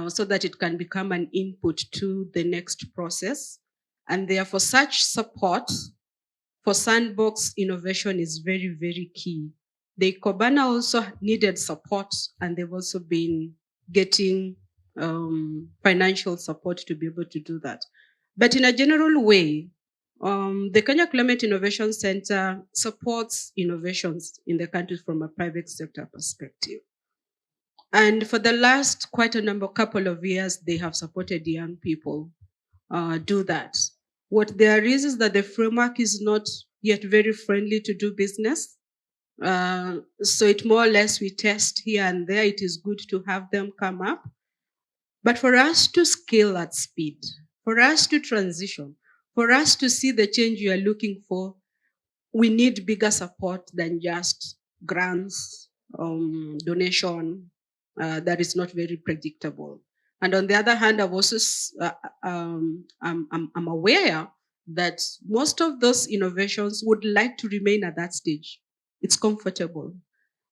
so that it can become an input to the next process. And therefore, such support for sandbox innovation is very, very key. The Kobana also needed support, and they've also been getting financial support to be able to do that. But in a general way, the Kenya Climate Innovation Center supports innovations in the country from a private sector perspective. And for the last couple of years, they have supported young people do that. What there is that the framework is not yet very friendly to do business. So it more or less we test here and there. It is good to have them come up. But for us to scale at speed, for us to transition, for us to see the change you are looking for, we need bigger support than just grants, donation that is not very predictable. And on the other hand, I've also I'm aware that most of those innovations would like to remain at that stage. It's comfortable.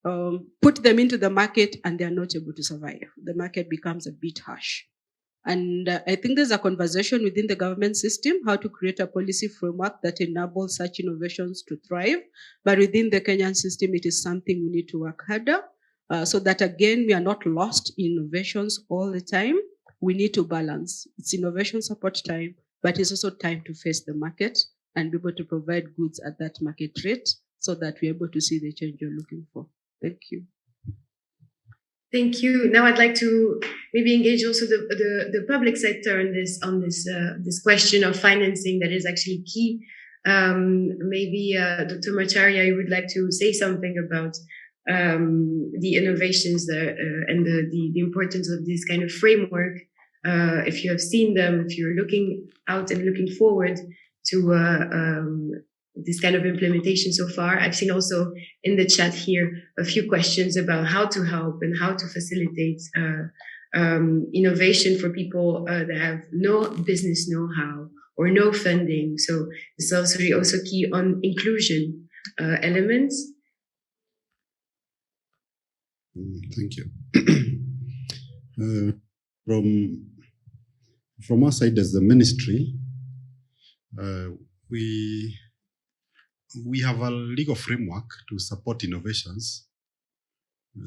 Put them into the market and they're not able to survive. The market becomes a bit harsh. And I think there's a conversation within the government system how to create a policy framework that enables such innovations to thrive. But within the Kenyan system, it is something we need to work harder so that, again, we are not lost in innovations all the time. We need to balance. It's innovation support time, but it's also time to face the market and be able to provide goods at that market rate so that we're able to see the change you're looking for. Thank you. Thank you. Now I'd like to maybe engage also the public sector on this question of financing that is actually key. Maybe Dr. Macharia, you would like to say something about the innovations and the importance of this kind of framework. If you have seen them, if you're looking out and looking forward to this kind of implementation so far. I've seen also in the chat here a few questions about how to help and how to facilitate innovation for people that have no business know-how or no funding. So it's also key on inclusion elements. Thank you. From our side as the ministry, we have a legal framework to support innovations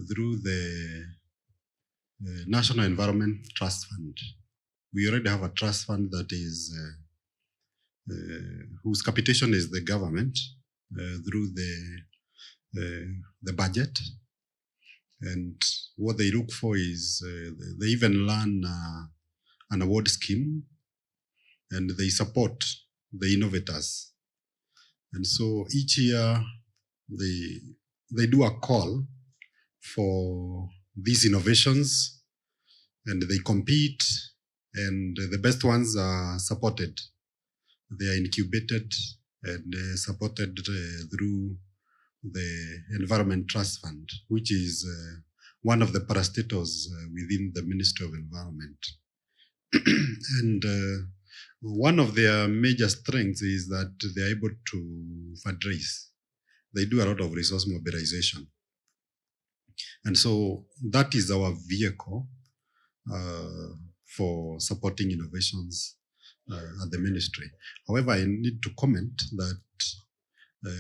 through the National Environment Trust Fund. We already have a trust fund that is whose capitation is the government through the budget. And what they look for is they even run an award scheme, and they support the innovators. And so each year they do a call for these innovations, and they compete, and the best ones are supported. They are incubated and supported through the Environment Trust Fund, which is one of the parastatals within the Ministry of Environment. And one of their major strengths is that they're able to fundraise. They do a lot of resource mobilization. And so that is our vehicle for supporting innovations at the ministry. However, I need to comment that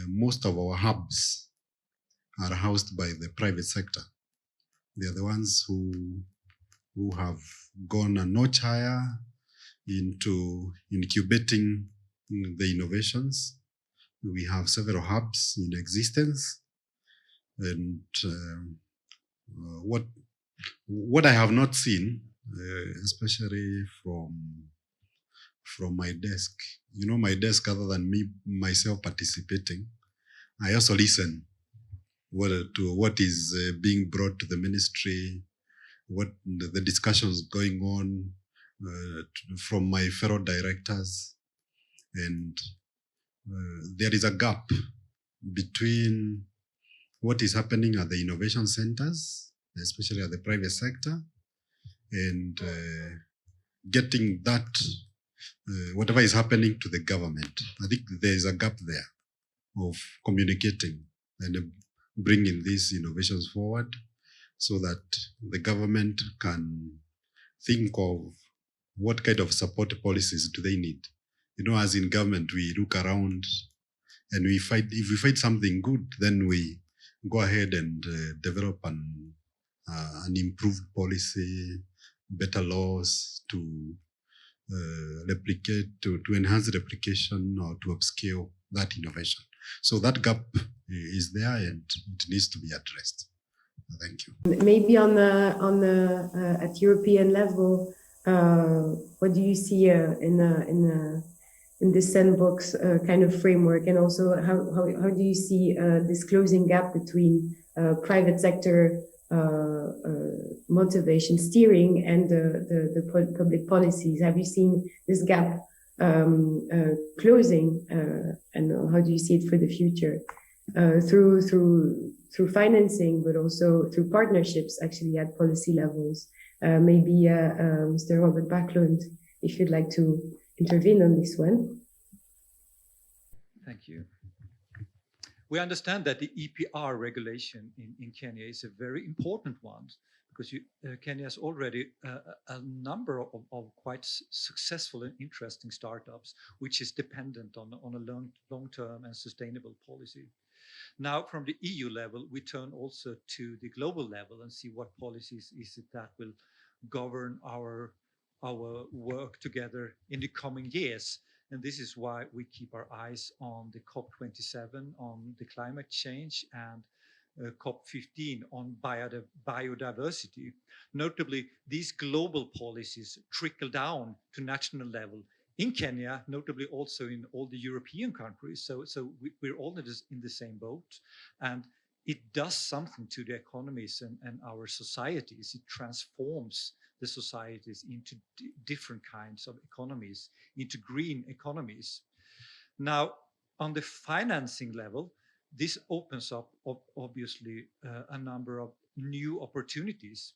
most of our hubs are housed by the private sector. They are the ones who have gone a notch higher into incubating the innovations. We have several hubs in existence, and what I have not seen, especially from my desk, my desk, other than me myself participating, I also listen to what is being brought to the ministry, what the discussions going on from my fellow directors, and there is a gap between what is happening at the innovation centers, especially at the private sector, and getting that, whatever is happening to the government. I think there is a gap there of communicating and bringing these innovations forward so that the government can think of what kind of support policies do they need. As in government, we look around and if we find something good, then we go ahead and develop an improved policy, better laws to enhance replication or to upscale that innovation. So that gap is there and it needs to be addressed. Thank you. Maybe at European level, what do you see in this sandbox kind of framework, and also how do you see this closing gap between private sector motivation steering and the public policies? Have you seen this gap closing, and how do you see it for the future through financing, but also through partnerships actually at policy levels? Maybe Mr. Robert Backlund, if you'd like to intervene on this one. Thank you. We understand that the EPR regulation in Kenya is a very important one because Kenya has already a number of quite successful and interesting startups, which is dependent on a long-term and sustainable policy. Now, from the EU level, we turn also to the global level and see what policies is it that will govern our work together in the coming years. And this is why we keep our eyes on the COP27 on the climate change and COP15 on biodiversity. Notably, these global policies trickle down to national level in Kenya, notably also in all the European countries. So we're all in the same boat. And it does something to the economies and our societies. It transforms the societies into different kinds of economies, into green economies. Now, on the financing level, this opens up obviously a number of new opportunities,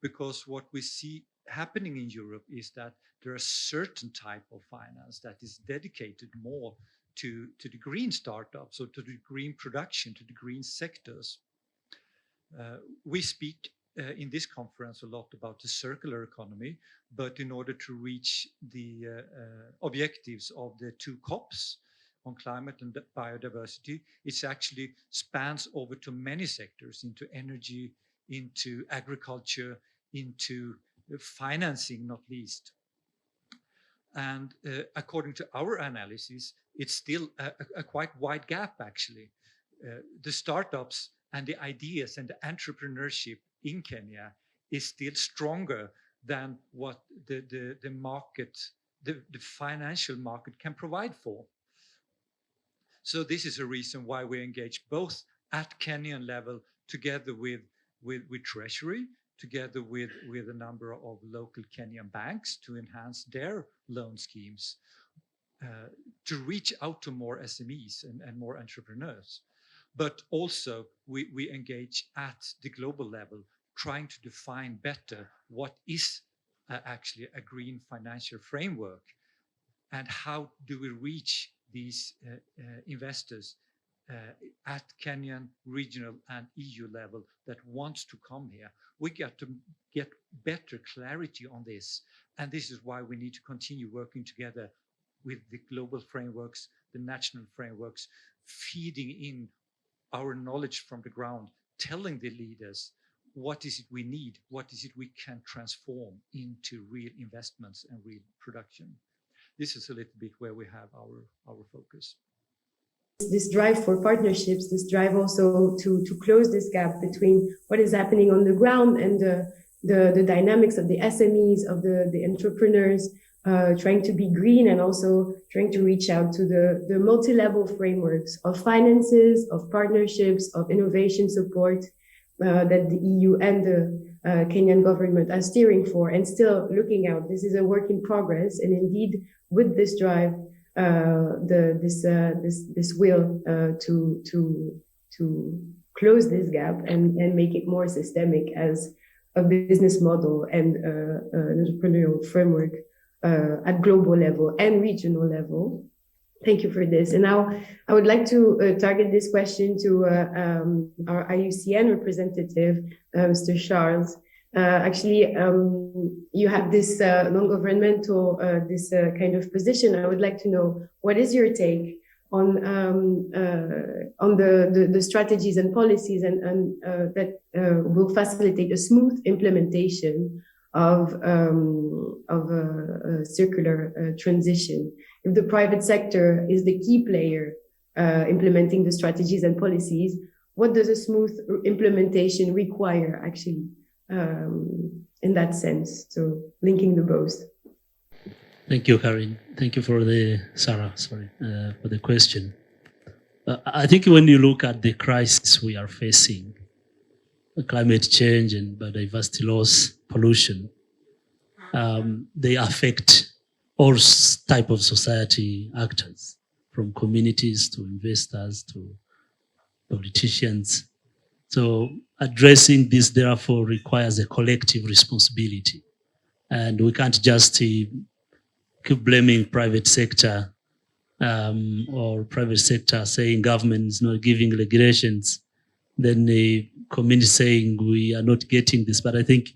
because what we see happening in Europe is that there are a certain type of finance that is dedicated more to the green startups or to the green production, to the green sectors. We speak in this conference a lot about the circular economy, but in order to reach the objectives of the 2 COPs on climate and biodiversity, it actually spans over to many sectors, into energy, into agriculture, into financing, not least. And according to our analysis, it's still a quite wide gap, actually. The startups and the ideas and the entrepreneurship in Kenya is still stronger than what the market, the financial market can provide for. So this is a reason why we engage both at Kenyan level together with Treasury, together with a number of local Kenyan banks to enhance their loan schemes, to reach out to more SMEs and more entrepreneurs. But also we engage at the global level, trying to define better what is actually a green financial framework and how do we reach these investors at Kenyan, regional and EU level that wants to come here. We got to get better clarity on this. And this is why we need to continue working together with the global frameworks, the national frameworks, feeding in our knowledge from the ground, telling the leaders what is it we need, what is it we can transform into real investments and real production. this is a little bit where we have our focus. This drive for partnerships, this drive also to close this gap between what is happening on the ground and the dynamics of the SMEs, of the entrepreneurs, trying to be green and also trying to reach out to the multi-level frameworks of finances, of partnerships, of innovation support that the EU and the Kenyan government are steering for and still looking out. This is a work in progress, and indeed, with this drive, this will to close this gap and make it more systemic as a business model and an entrepreneurial framework at global level and regional level. Thank you for this. And now I would like to target this question to our IUCN representative, Mr. Charles. Actually, you have this non-governmental, this kind of position. I would like to know, what is your take on the strategies and policies and that will facilitate a smooth implementation of a circular transition? If the private sector is the key player implementing the strategies and policies, what does a smooth implementation require actually in that sense? So linking the both. Thank you, Karin. Thank you for Sarah, for the question. I think when you look at the crisis we are facing, climate change and biodiversity loss, pollution, they affect all type of society actors, from communities to investors to politicians. So addressing this, therefore, requires a collective responsibility. And we can't just keep blaming private sector or private sector saying government is not giving regulations, then the community saying we are not getting this. But I think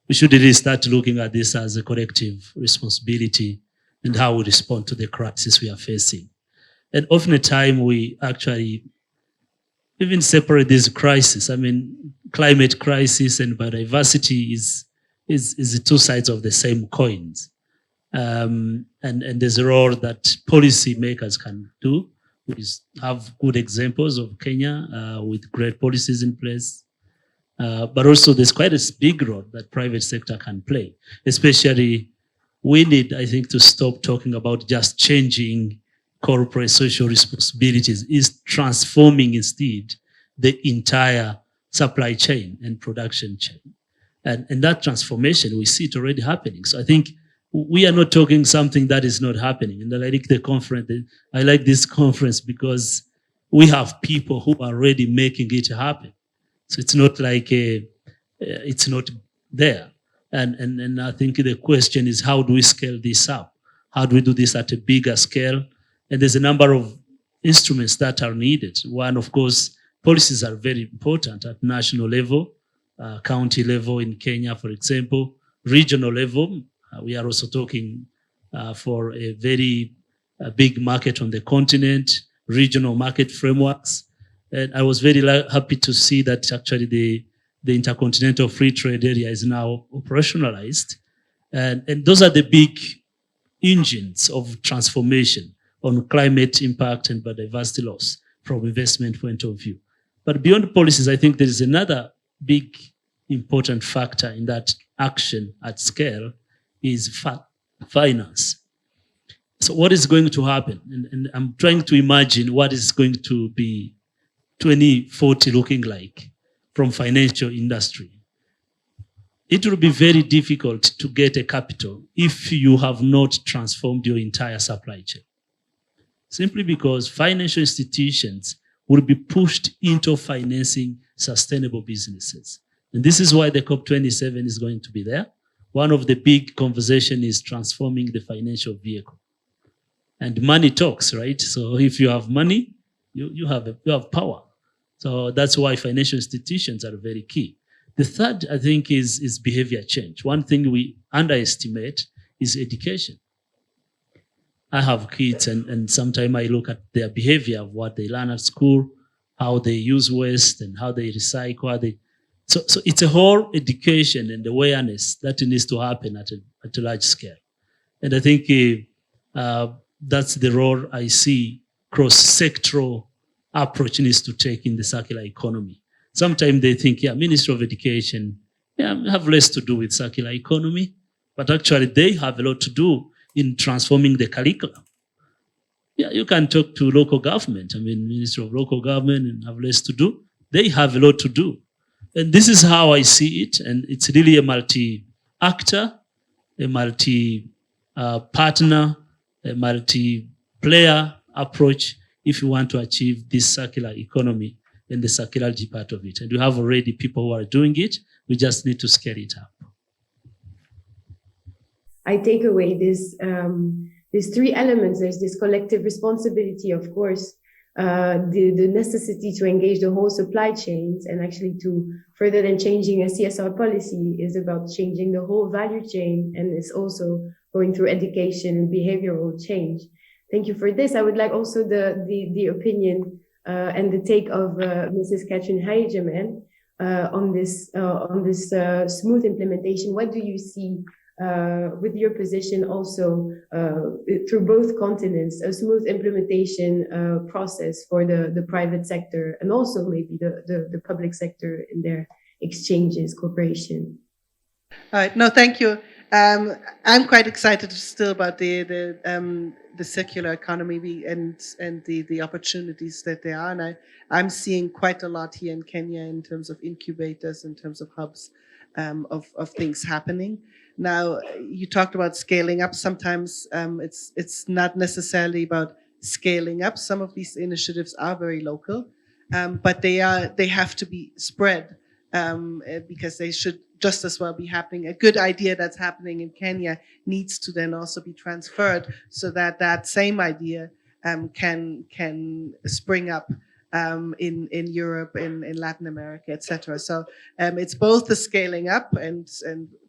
we should really start looking at this as a collective responsibility and how we respond to the crisis we are facing. And often at time we actually even separate this crisis. I mean, climate crisis and biodiversity is the two sides of the same coins. And there's a role that policy makers can do. We have good examples of Kenya with great policies in place. But also there's quite a big role that private sector can play. Especially, we need, I think, to stop talking about just changing corporate social responsibilities, is transforming instead the entire supply chain and production chain. And that transformation, we see it already happening. So I think we are not talking something that is not happening. And I like the conference. I like this conference because we have people who are already making it happen. So it's not like it's not there. And I think the question is, how do we scale this up? How do we do this at a bigger scale? And there's a number of instruments that are needed. One, of course, policies are very important at national level, county level in Kenya, for example, regional level. We are also talking for a very big market on the continent, regional market frameworks. And I was very happy to see that actually the Intercontinental Free Trade Area is now operationalized. And those are the big engines of transformation on climate impact and biodiversity loss from investment point of view. But beyond policies, I think there is another big important factor in that action at scale is finance. So what is going to happen? And I'm trying to imagine what is going to be 2040 looking like from financial industry. It will be very difficult to get a capital if you have not transformed your entire supply chain. Simply because financial institutions will be pushed into financing sustainable businesses. And this is why the COP27 is going to be there. One of the big conversation is transforming the financial vehicle. And money talks, right? So if you have money, you have power. So that's why financial institutions are very key. The third, I think, is behavior change. One thing we underestimate is education. I have kids, and sometimes I look at their behavior of what they learn at school, how they use waste, and how they recycle. So it's a whole education and awareness that needs to happen at a large scale. And I think That's the role I see cross-sectoral approach needs to take in the circular economy. Sometimes they think, Ministry of Education, have less to do with circular economy, but actually they have a lot to do in transforming the curriculum. You can talk to local government. Ministry of Local Government and have less to do. They have a lot to do. And this is how I see it. And it's really a multi-actor, a multi-partner, a multi-player approach if you want to achieve this circular economy and the circularity part of it. And we have already people who are doing it. We just need to scale it up. I take away these three elements. There's this collective responsibility, of course, the necessity to engage the whole supply chains, and actually to further than changing a CSR policy is about changing the whole value chain, and it's also going through education and behavioral change. Thank you for this. I would like also the opinion and the take of Mrs. Catherine Heijeman on this smooth implementation. What do you see with your position also through both continents, a smooth implementation process for the private sector and also maybe the public sector in their exchanges, cooperation? All right. No, thank you. I'm quite excited still about the circular economy and the opportunities that there are, and I'm seeing quite a lot here in Kenya in terms of incubators, in terms of hubs of things happening. Now, you talked about scaling up. Sometimes it's not necessarily about scaling up. Some of these initiatives are very local, but they have to be spread because they should just as well be happening. A good idea that's happening in Kenya needs to then also be transferred so that that same idea can spring up in Europe, in Latin America, etc. So it's both the scaling up and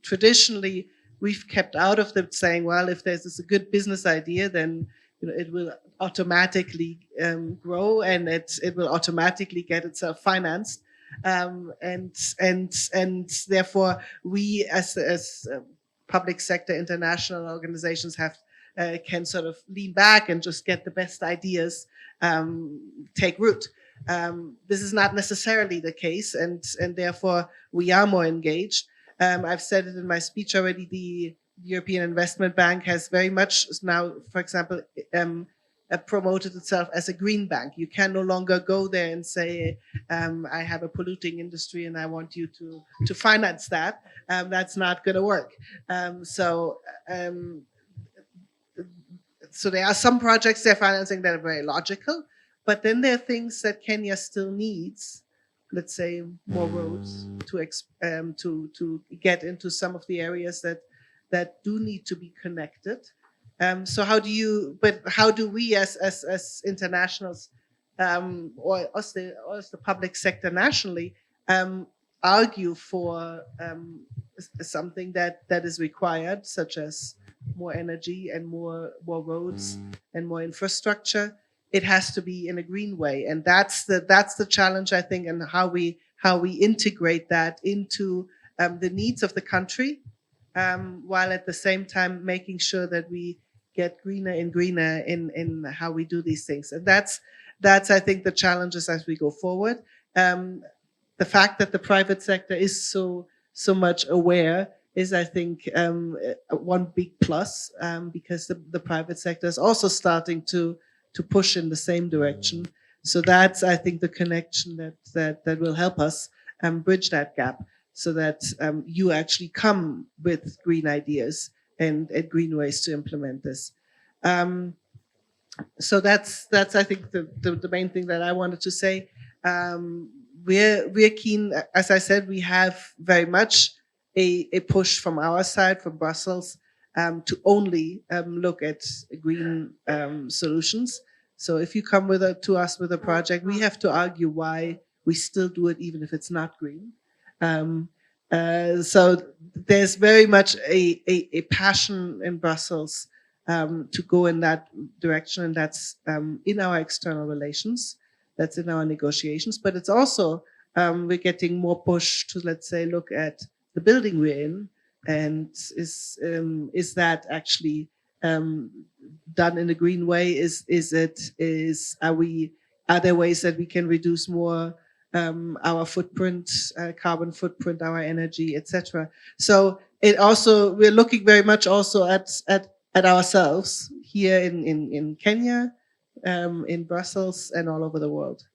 traditionally we've kept out of the saying, well, if there's a good business idea, then it will automatically grow and it will automatically get itself financed. And therefore we as public sector international organizations can sort of lean back and just get the best ideas take root. This is not necessarily the case, and therefore we are more engaged. I've said it in my speech already. The European Investment Bank has very much now, for example, promoted itself as a green bank. You can no longer go there and say, I have a polluting industry and I want you to finance that. That's not going to work. So there are some projects they're financing that are very logical, but then there are things that Kenya still needs. Let's say more roads to get into some of the areas that do need to be connected. So how do we as internationals or as the public sector nationally argue for something that is required, such as more energy and more roads and more infrastructure? It has to be in a green way, and that's the challenge, I think, and how we integrate that into the needs of the country, while at the same time making sure that we get greener and greener in how we do these things. And that's I think the challenges as we go forward. The fact that the private sector is so much aware is, I think, one big plus, because the private sector is also starting to push in the same direction. So that's, I think, the connection that will help us bridge that gap, so that you actually come with green ideas and green ways to implement this. So that's I think the main thing that I wanted to say. We're keen, as I said, we have very much a push from our side, from Brussels, to only look at green solutions. So if you come to us with a project, we have to argue why we still do it, even if it's not green. So there's very much a passion in Brussels to go in that direction, and that's in our external relations, that's in our negotiations, but it's also we're getting more push to, let's say, look at the building we're in, and is that actually done in a green way? Are there ways that we can reduce more our footprint, carbon footprint, our energy, etc.? So we're looking very much also at ourselves here in Kenya, in Brussels, and all over the world.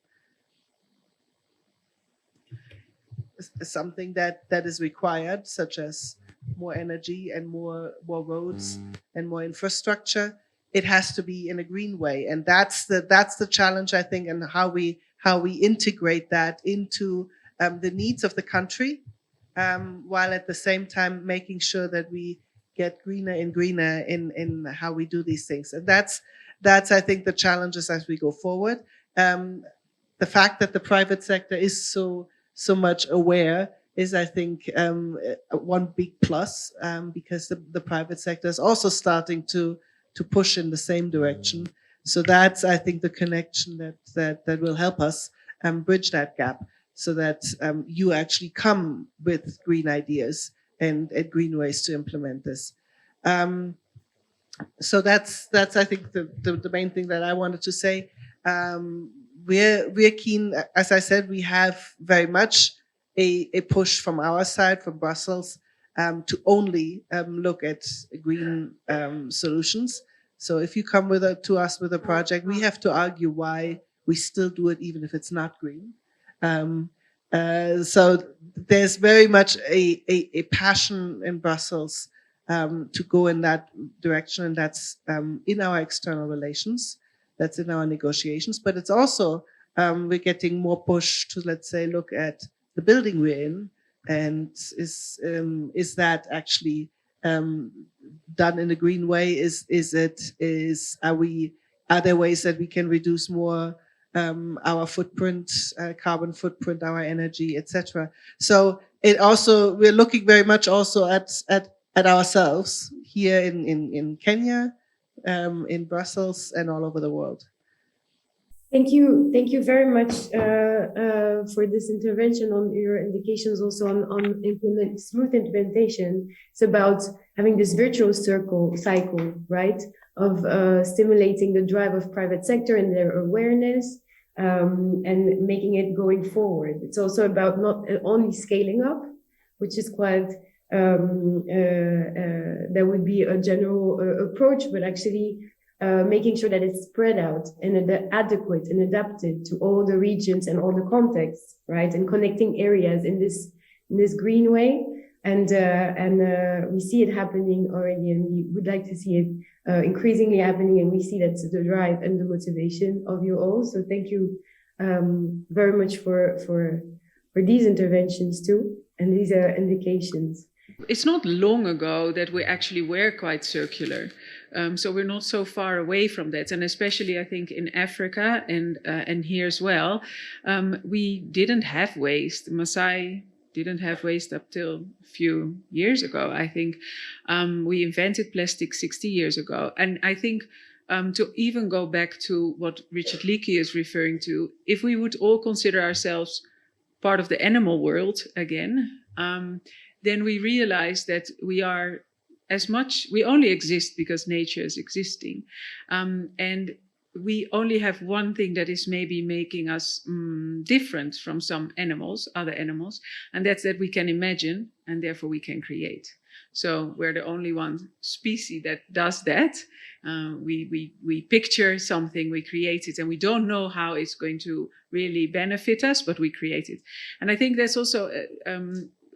Something that is required, such as more energy and more roads and more infrastructure, it has to be in a green way, and that's the challenge, I think, and how we integrate that into the needs of the country, while at the same time making sure that we get greener and greener in how we do these things. And that's I think the challenges as we go forward. The fact that the private sector is so much aware is, I think, one big plus, because the private sector is also starting to push in the same direction. So that's, I think, the connection that will help us bridge that gap, so that you actually come with green ideas and green ways to implement this. So that's I think the main thing that I wanted to say. We're keen, as I said, we have very much a push from our side, from Brussels, to only look at green solutions. So if you come to us with a project, we have to argue why we still do it, even if it's not green. So there's very much a passion in Brussels to go in that direction, and that's in our external relations. That's in our negotiations, but it's also we're getting more push to, let's say, look at the building we're in, and is that actually done in a green way? Are there ways that we can reduce more our footprint, carbon footprint, our energy, etc.? So we're looking very much also at ourselves here in Kenya, in Brussels, and all over the world. Thank you very much for this intervention, on your indications also on smooth implementation. It's about having this virtuous cycle, right, of stimulating the drive of private sector and their awareness, and making it going forward. It's also about not only scaling up, which is quite that would be a general approach, but actually making sure that it's spread out and adequate and adapted to all the regions and all the contexts, right? And connecting areas in this green way. And we see it happening already, and we would like to see it increasingly happening. And we see that's the drive and the motivation of you all. So thank you very much for these interventions too, and these indications. It's not long ago that we actually were quite circular. So we're not so far away from that. And especially, I think, in Africa and here as well, we didn't have waste. Maasai didn't have waste up till a few years ago. I think we invented plastic 60 years ago. And I think to even go back to what Richard Leakey is referring to, if we would all consider ourselves part of the animal world again, then we realize that we only exist because nature is existing. And we only have one thing that is maybe making us different from some other animals, and that's that we can imagine, and therefore we can create. So we're the only one species that does that. We picture something, we create it, and we don't know how it's going to really benefit us, but we create it. And I think that's also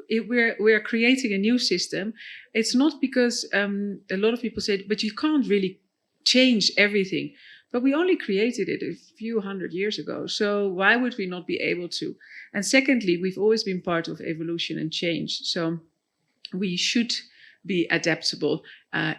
we're creating a new system. It's not because a lot of people say, but you can't really change everything. But we only created it a few hundred years ago. So why would we not be able to? And secondly, we've always been part of evolution and change. So we should be adaptable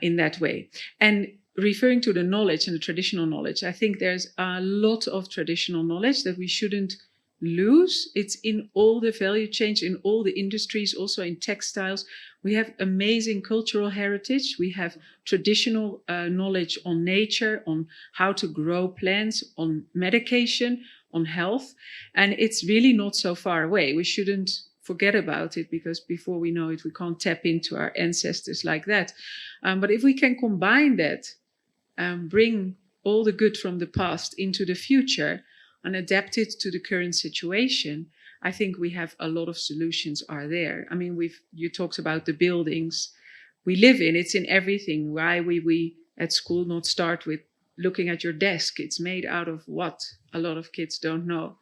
in that way. And referring to the knowledge and the traditional knowledge, I think there's a lot of traditional knowledge that we shouldn't lose. It's in all the value chains, in all the industries, also in textiles. We have amazing cultural heritage. We have traditional knowledge on nature, on how to grow plants, on medication, on health. And it's really not so far away. We shouldn't forget about it, because before we know it, we can't tap into our ancestors like that. But if we can combine that, bring all the good from the past into the future and adapt it to the current situation, I think we have a lot of solutions are there. I mean, you talked about the buildings we live in. It's in everything. Why we at school not start with looking at your desk? It's made out of what? A lot of kids don't know.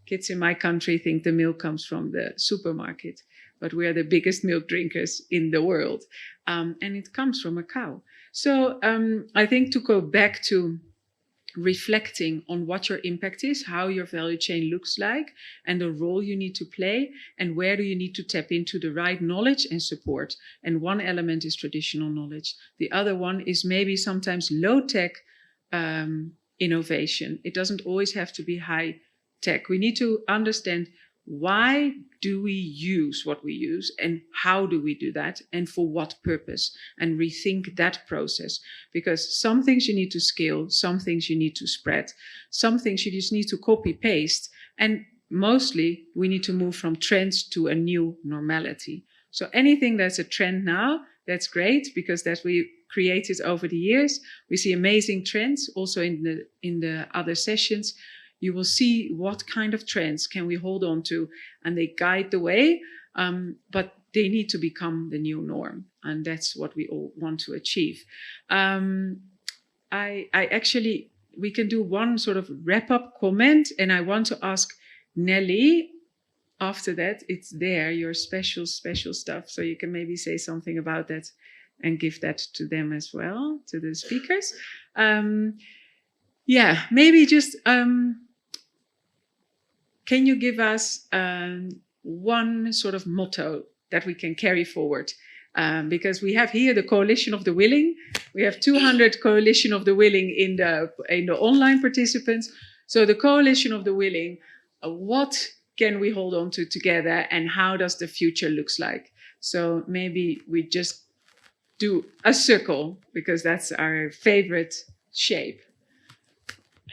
Kids in my country think the milk comes from the supermarket, but we are the biggest milk drinkers in the world. And it comes from a cow. So I think to go back to reflecting on what your impact is, how your value chain looks like, and the role you need to play, and where do you need to tap into the right knowledge and support. And one element is traditional knowledge. The other one is maybe sometimes low-tech innovation. It doesn't always have to be high-tech. We need to understand, why do we use what we use, and how do we do that, and for what purpose, and rethink that process. Because some things you need to scale, some things you need to spread, some things you just need to copy paste, and mostly we need to move from trends to a new normality. So anything that's a trend now, that's great, because that we created over the years. We see amazing trends also in the other sessions. You will see what kind of trends can we hold on to, and they guide the way, but they need to become the new norm, and that's what we all want to achieve. We can do one sort of wrap-up comment, and I want to ask Nelly, after that, it's there, your special stuff, so you can maybe say something about that and give that to them as well, to the speakers. Yeah, maybe just... can you give us one sort of motto that we can carry forward? Because we have here the Coalition of the Willing. We have 200 Coalition of the Willing in the online participants. So the Coalition of the Willing, what can we hold on to together, and how does the future looks like? So maybe we just do a circle, because that's our favorite shape.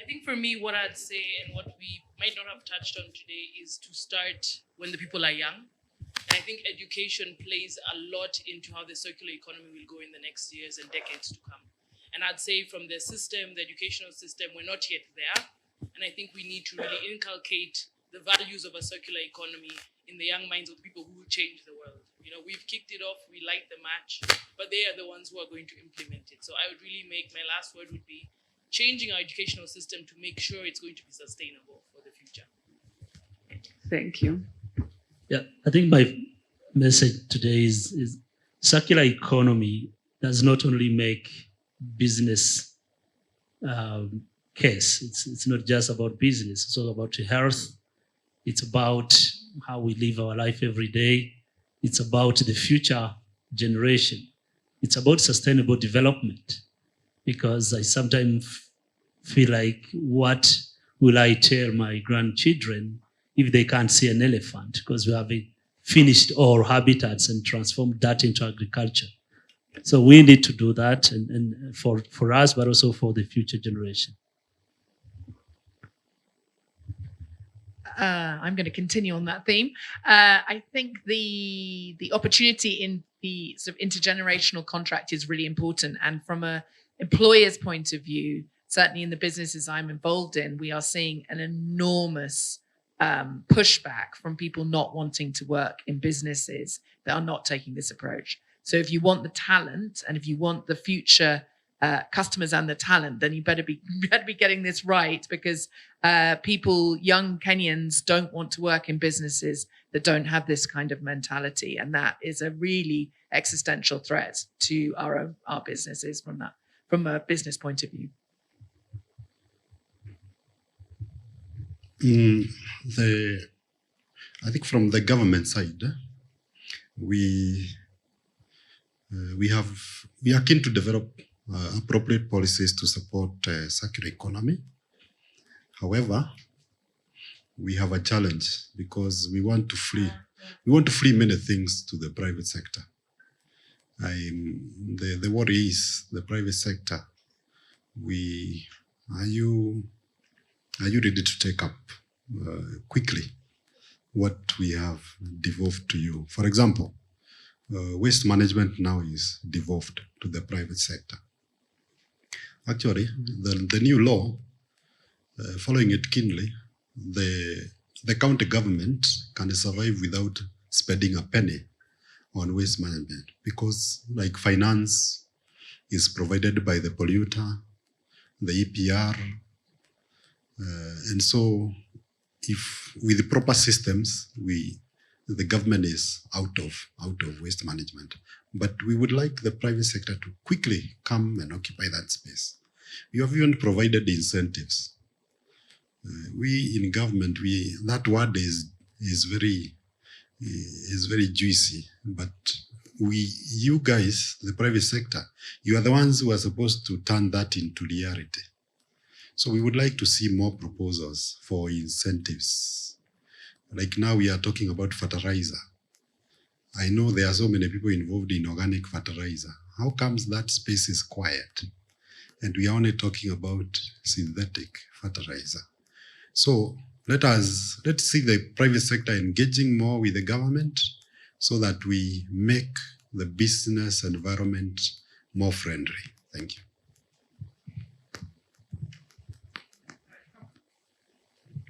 I think for me, what I'd say, and what we might not have touched on today, is to start when the people are young. And I think education plays a lot into how the circular economy will go in the next years and decades to come. And I'd say from the system, the educational system, we're not yet there. And I think we need to really inculcate the values of a circular economy in the young minds of people who will change the world. You know, we've kicked it off, we light the match, but they are the ones who are going to implement it. So I would really make, my last word would be changing our educational system to make sure it's going to be sustainable for the future. Thank you. Yeah, I think my message today is circular economy does not only make business case. It's not just about business. It's all about health. It's about how we live our life every day. It's about the future generation. It's about sustainable development. Because I sometimes feel like, what will I tell my grandchildren if they can't see an elephant? Because we have finished all habitats and transformed that into agriculture. So we need to do that, and for us, but also for the future generation. I'm going to continue on that theme. I think the opportunity in the sort of intergenerational contract is really important, and from a employer's point of view, certainly in the businesses I'm involved in, we are seeing an enormous pushback from people not wanting to work in businesses that are not taking this approach. So if you want the talent, and if you want the future customers and the talent, then you better be getting this right, because young Kenyans don't want to work in businesses that don't have this kind of mentality, and that is a really existential threat to our businesses from a business point of view. I think from the government side, we are keen to develop appropriate policies to support circular economy. However, we have a challenge, because we want to free many things to the private sector. The worry is the private sector. Are you ready to take up quickly what we have devolved to you. For example, waste management now is devolved to the private sector. Actually, the new law, following it keenly, the county government can survive without spending a penny on waste management, because like finance is provided by the polluter, the EPR, and so if with the proper systems, the government is out of waste management. But we would like the private sector to quickly come and occupy that space. We have even provided incentives. We in government, that word is very juicy, but you guys, the private sector, you are the ones who are supposed to turn that into reality. So we would like to see more proposals for incentives. Like now we are talking about fertilizer. I know there are so many people involved in organic fertilizer. How comes that space is quiet? And we are only talking about synthetic fertilizer. So let's see the private sector engaging more with the government so that we make the business environment more friendly. Thank you.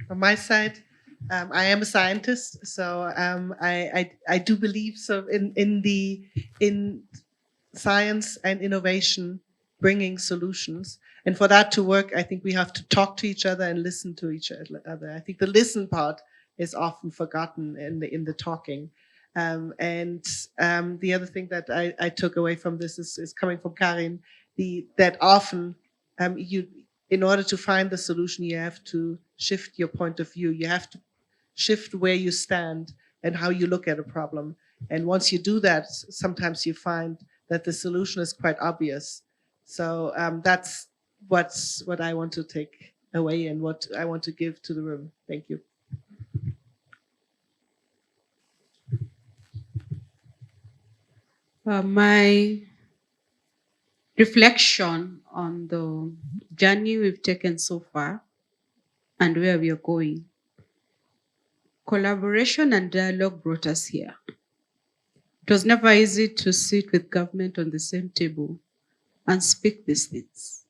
From my side, I am a scientist, so I do believe in science and innovation bringing solutions. And for that to work, I think we have to talk to each other and listen to each other. I think the listen part is often forgotten in the talking. The other thing that I took away from this is coming from Karin, that often in order to find the solution, you have to shift your point of view. You have to shift where you stand and how you look at a problem. And once you do that, sometimes you find that the solution is quite obvious. So that's what I want to take away and what I want to give to the room. Thank you. My reflection on the journey we've taken so far and where we are going. Collaboration and dialogue brought us here. It was never easy to sit with government on the same table and speak these things.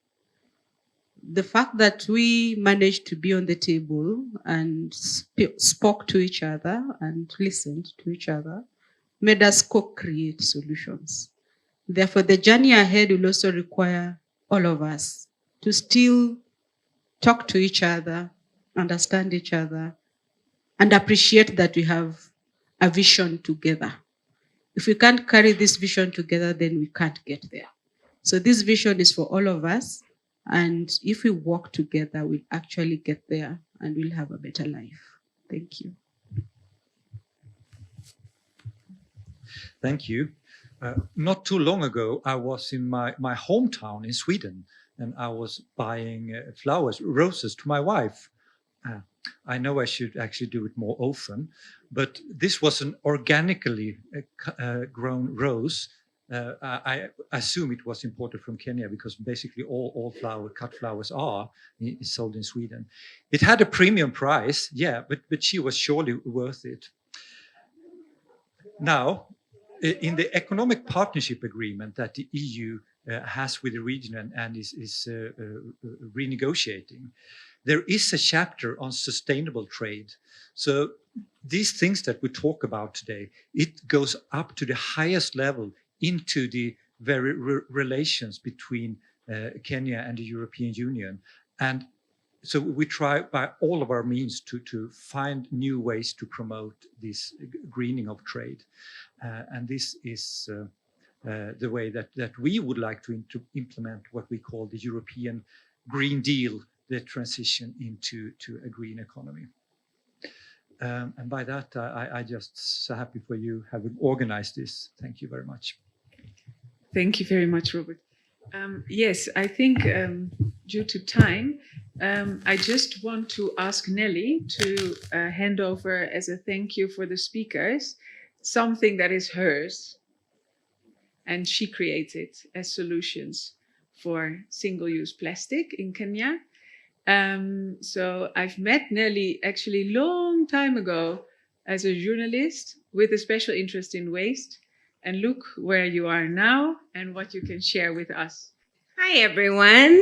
The fact that we managed to be on the table and spoke to each other and listened to each other made us co-create solutions. Therefore, the journey ahead will also require all of us to still talk to each other, understand each other, and appreciate that we have a vision together. If we can't carry this vision together, then we can't get there. So this vision is for all of us, and if we work together, we'll actually get there and we'll have a better life. Thank you. Thank you. Not too long ago, I was in my hometown in Sweden, and I was buying flowers, roses to my wife. I know I should actually do it more often, but this was an organically grown rose. I assume it was imported from Kenya because basically all cut flowers are sold in Sweden. It had a premium price, yeah, but she was surely worth it. Now, in the economic partnership agreement that the EU has with the region and is renegotiating, there is a chapter on sustainable trade. So these things that we talk about today, it goes up to the highest level into the very relations between Kenya and the European Union. And so we try by all of our means to find new ways to promote this greening of trade. And this is the way that we would like to implement what we call the European Green Deal, the transition into a green economy. And by that, I just so happy for you having organized this. Thank you very much. Thank you very much, Robert. Yes, I think due to time, I just want to ask Nelly to hand over as a thank you for the speakers, something that is hers and she created as solutions for single-use plastic in Kenya. So I've met Nelly actually long time ago as a journalist with a special interest in waste, and look where you are now and what you can share with us. Hi, everyone.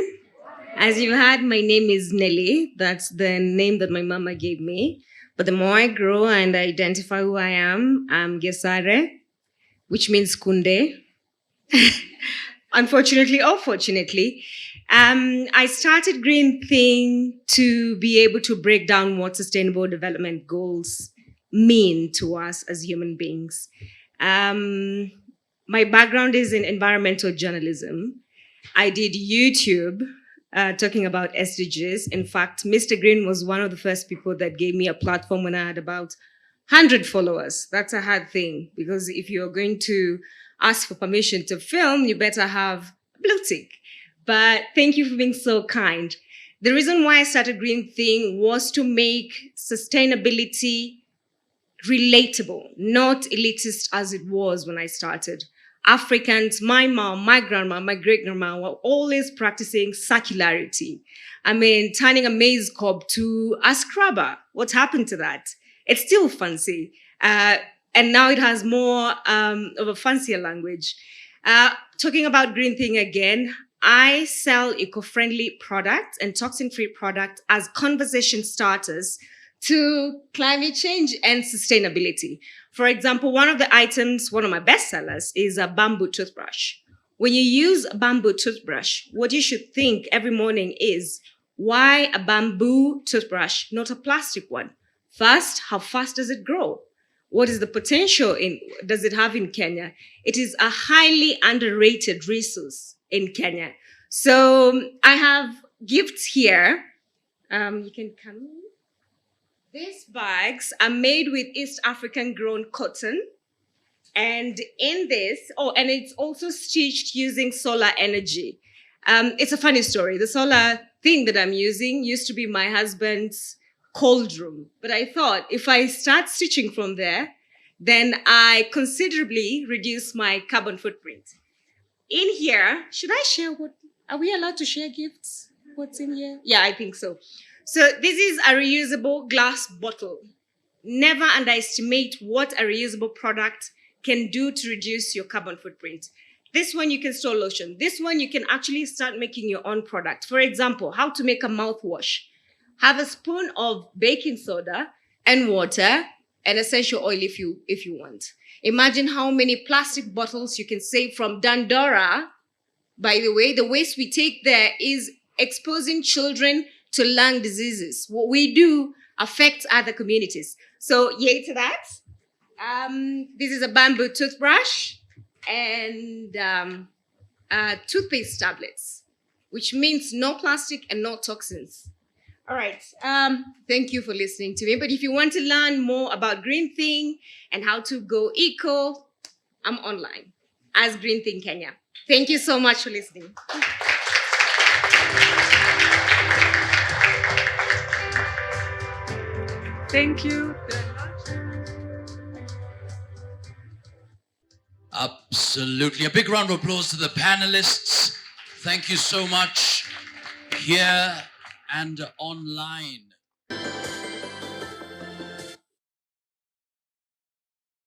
As you heard, my name is Nelly. That's the name that my mama gave me. But the more I grow and I identify who I am, I'm Gesare, which means Kunde. Unfortunately or fortunately, I started Green Thing to be able to break down what sustainable development goals mean to us as human beings. My background is in environmental journalism. I did YouTube talking about SDGs. In fact, Mr. Green was one of the first people that gave me a platform when I had about 100 followers. That's a hard thing, because if you're going to ask for permission to film, you better have a blue tick. But thank you for being so kind. The reason why I started Green Thing was to make sustainability relatable, not elitist as it was when I started. Africans, my mom, my grandma, my great-grandma were always practicing circularity. I mean, turning a maize cob to a scrubber. What happened to that? It's still fancy. And now it has more of a fancier language. Talking about Green Thing again, I sell eco-friendly products and toxin-free products as conversation starters to climate change and sustainability. For example, one of the items, one of my best sellers, is a bamboo toothbrush. When you use a bamboo toothbrush, what you should think every morning is, why a bamboo toothbrush, not a plastic one? First, how fast does it grow? What is the potential does it have in Kenya? It is a highly underrated resource in Kenya. So I have gifts here. You can come. These bags are made with East African grown cotton. And in this, and it's also stitched using solar energy. It's a funny story. The solar thing that I'm using used to be my husband's cold room. But I thought if I start stitching from there, then I considerably reduce my carbon footprint. In here, should I share are we allowed to share gifts? What's in here? Yeah, I think so. So this is a reusable glass bottle. Never underestimate what a reusable product can do to reduce your carbon footprint. This one you can store lotion. This one you can actually start making your own product. For example, how to make a mouthwash. Have a spoon of baking soda and water and essential oil if you want. Imagine how many plastic bottles you can save from Dandora. By the way, the waste we take there is exposing children to lung diseases. What we do affects other communities. So yay to that. This is a bamboo toothbrush and toothpaste tablets, which means no plastic and no toxins. All right, thank you for listening to me. But if you want to learn more about Green Thing and how to go eco, I'm online as Green Thing Kenya. Thank you so much for listening. Thank you. Absolutely. A big round of applause to the panelists. Thank you so much, here and online.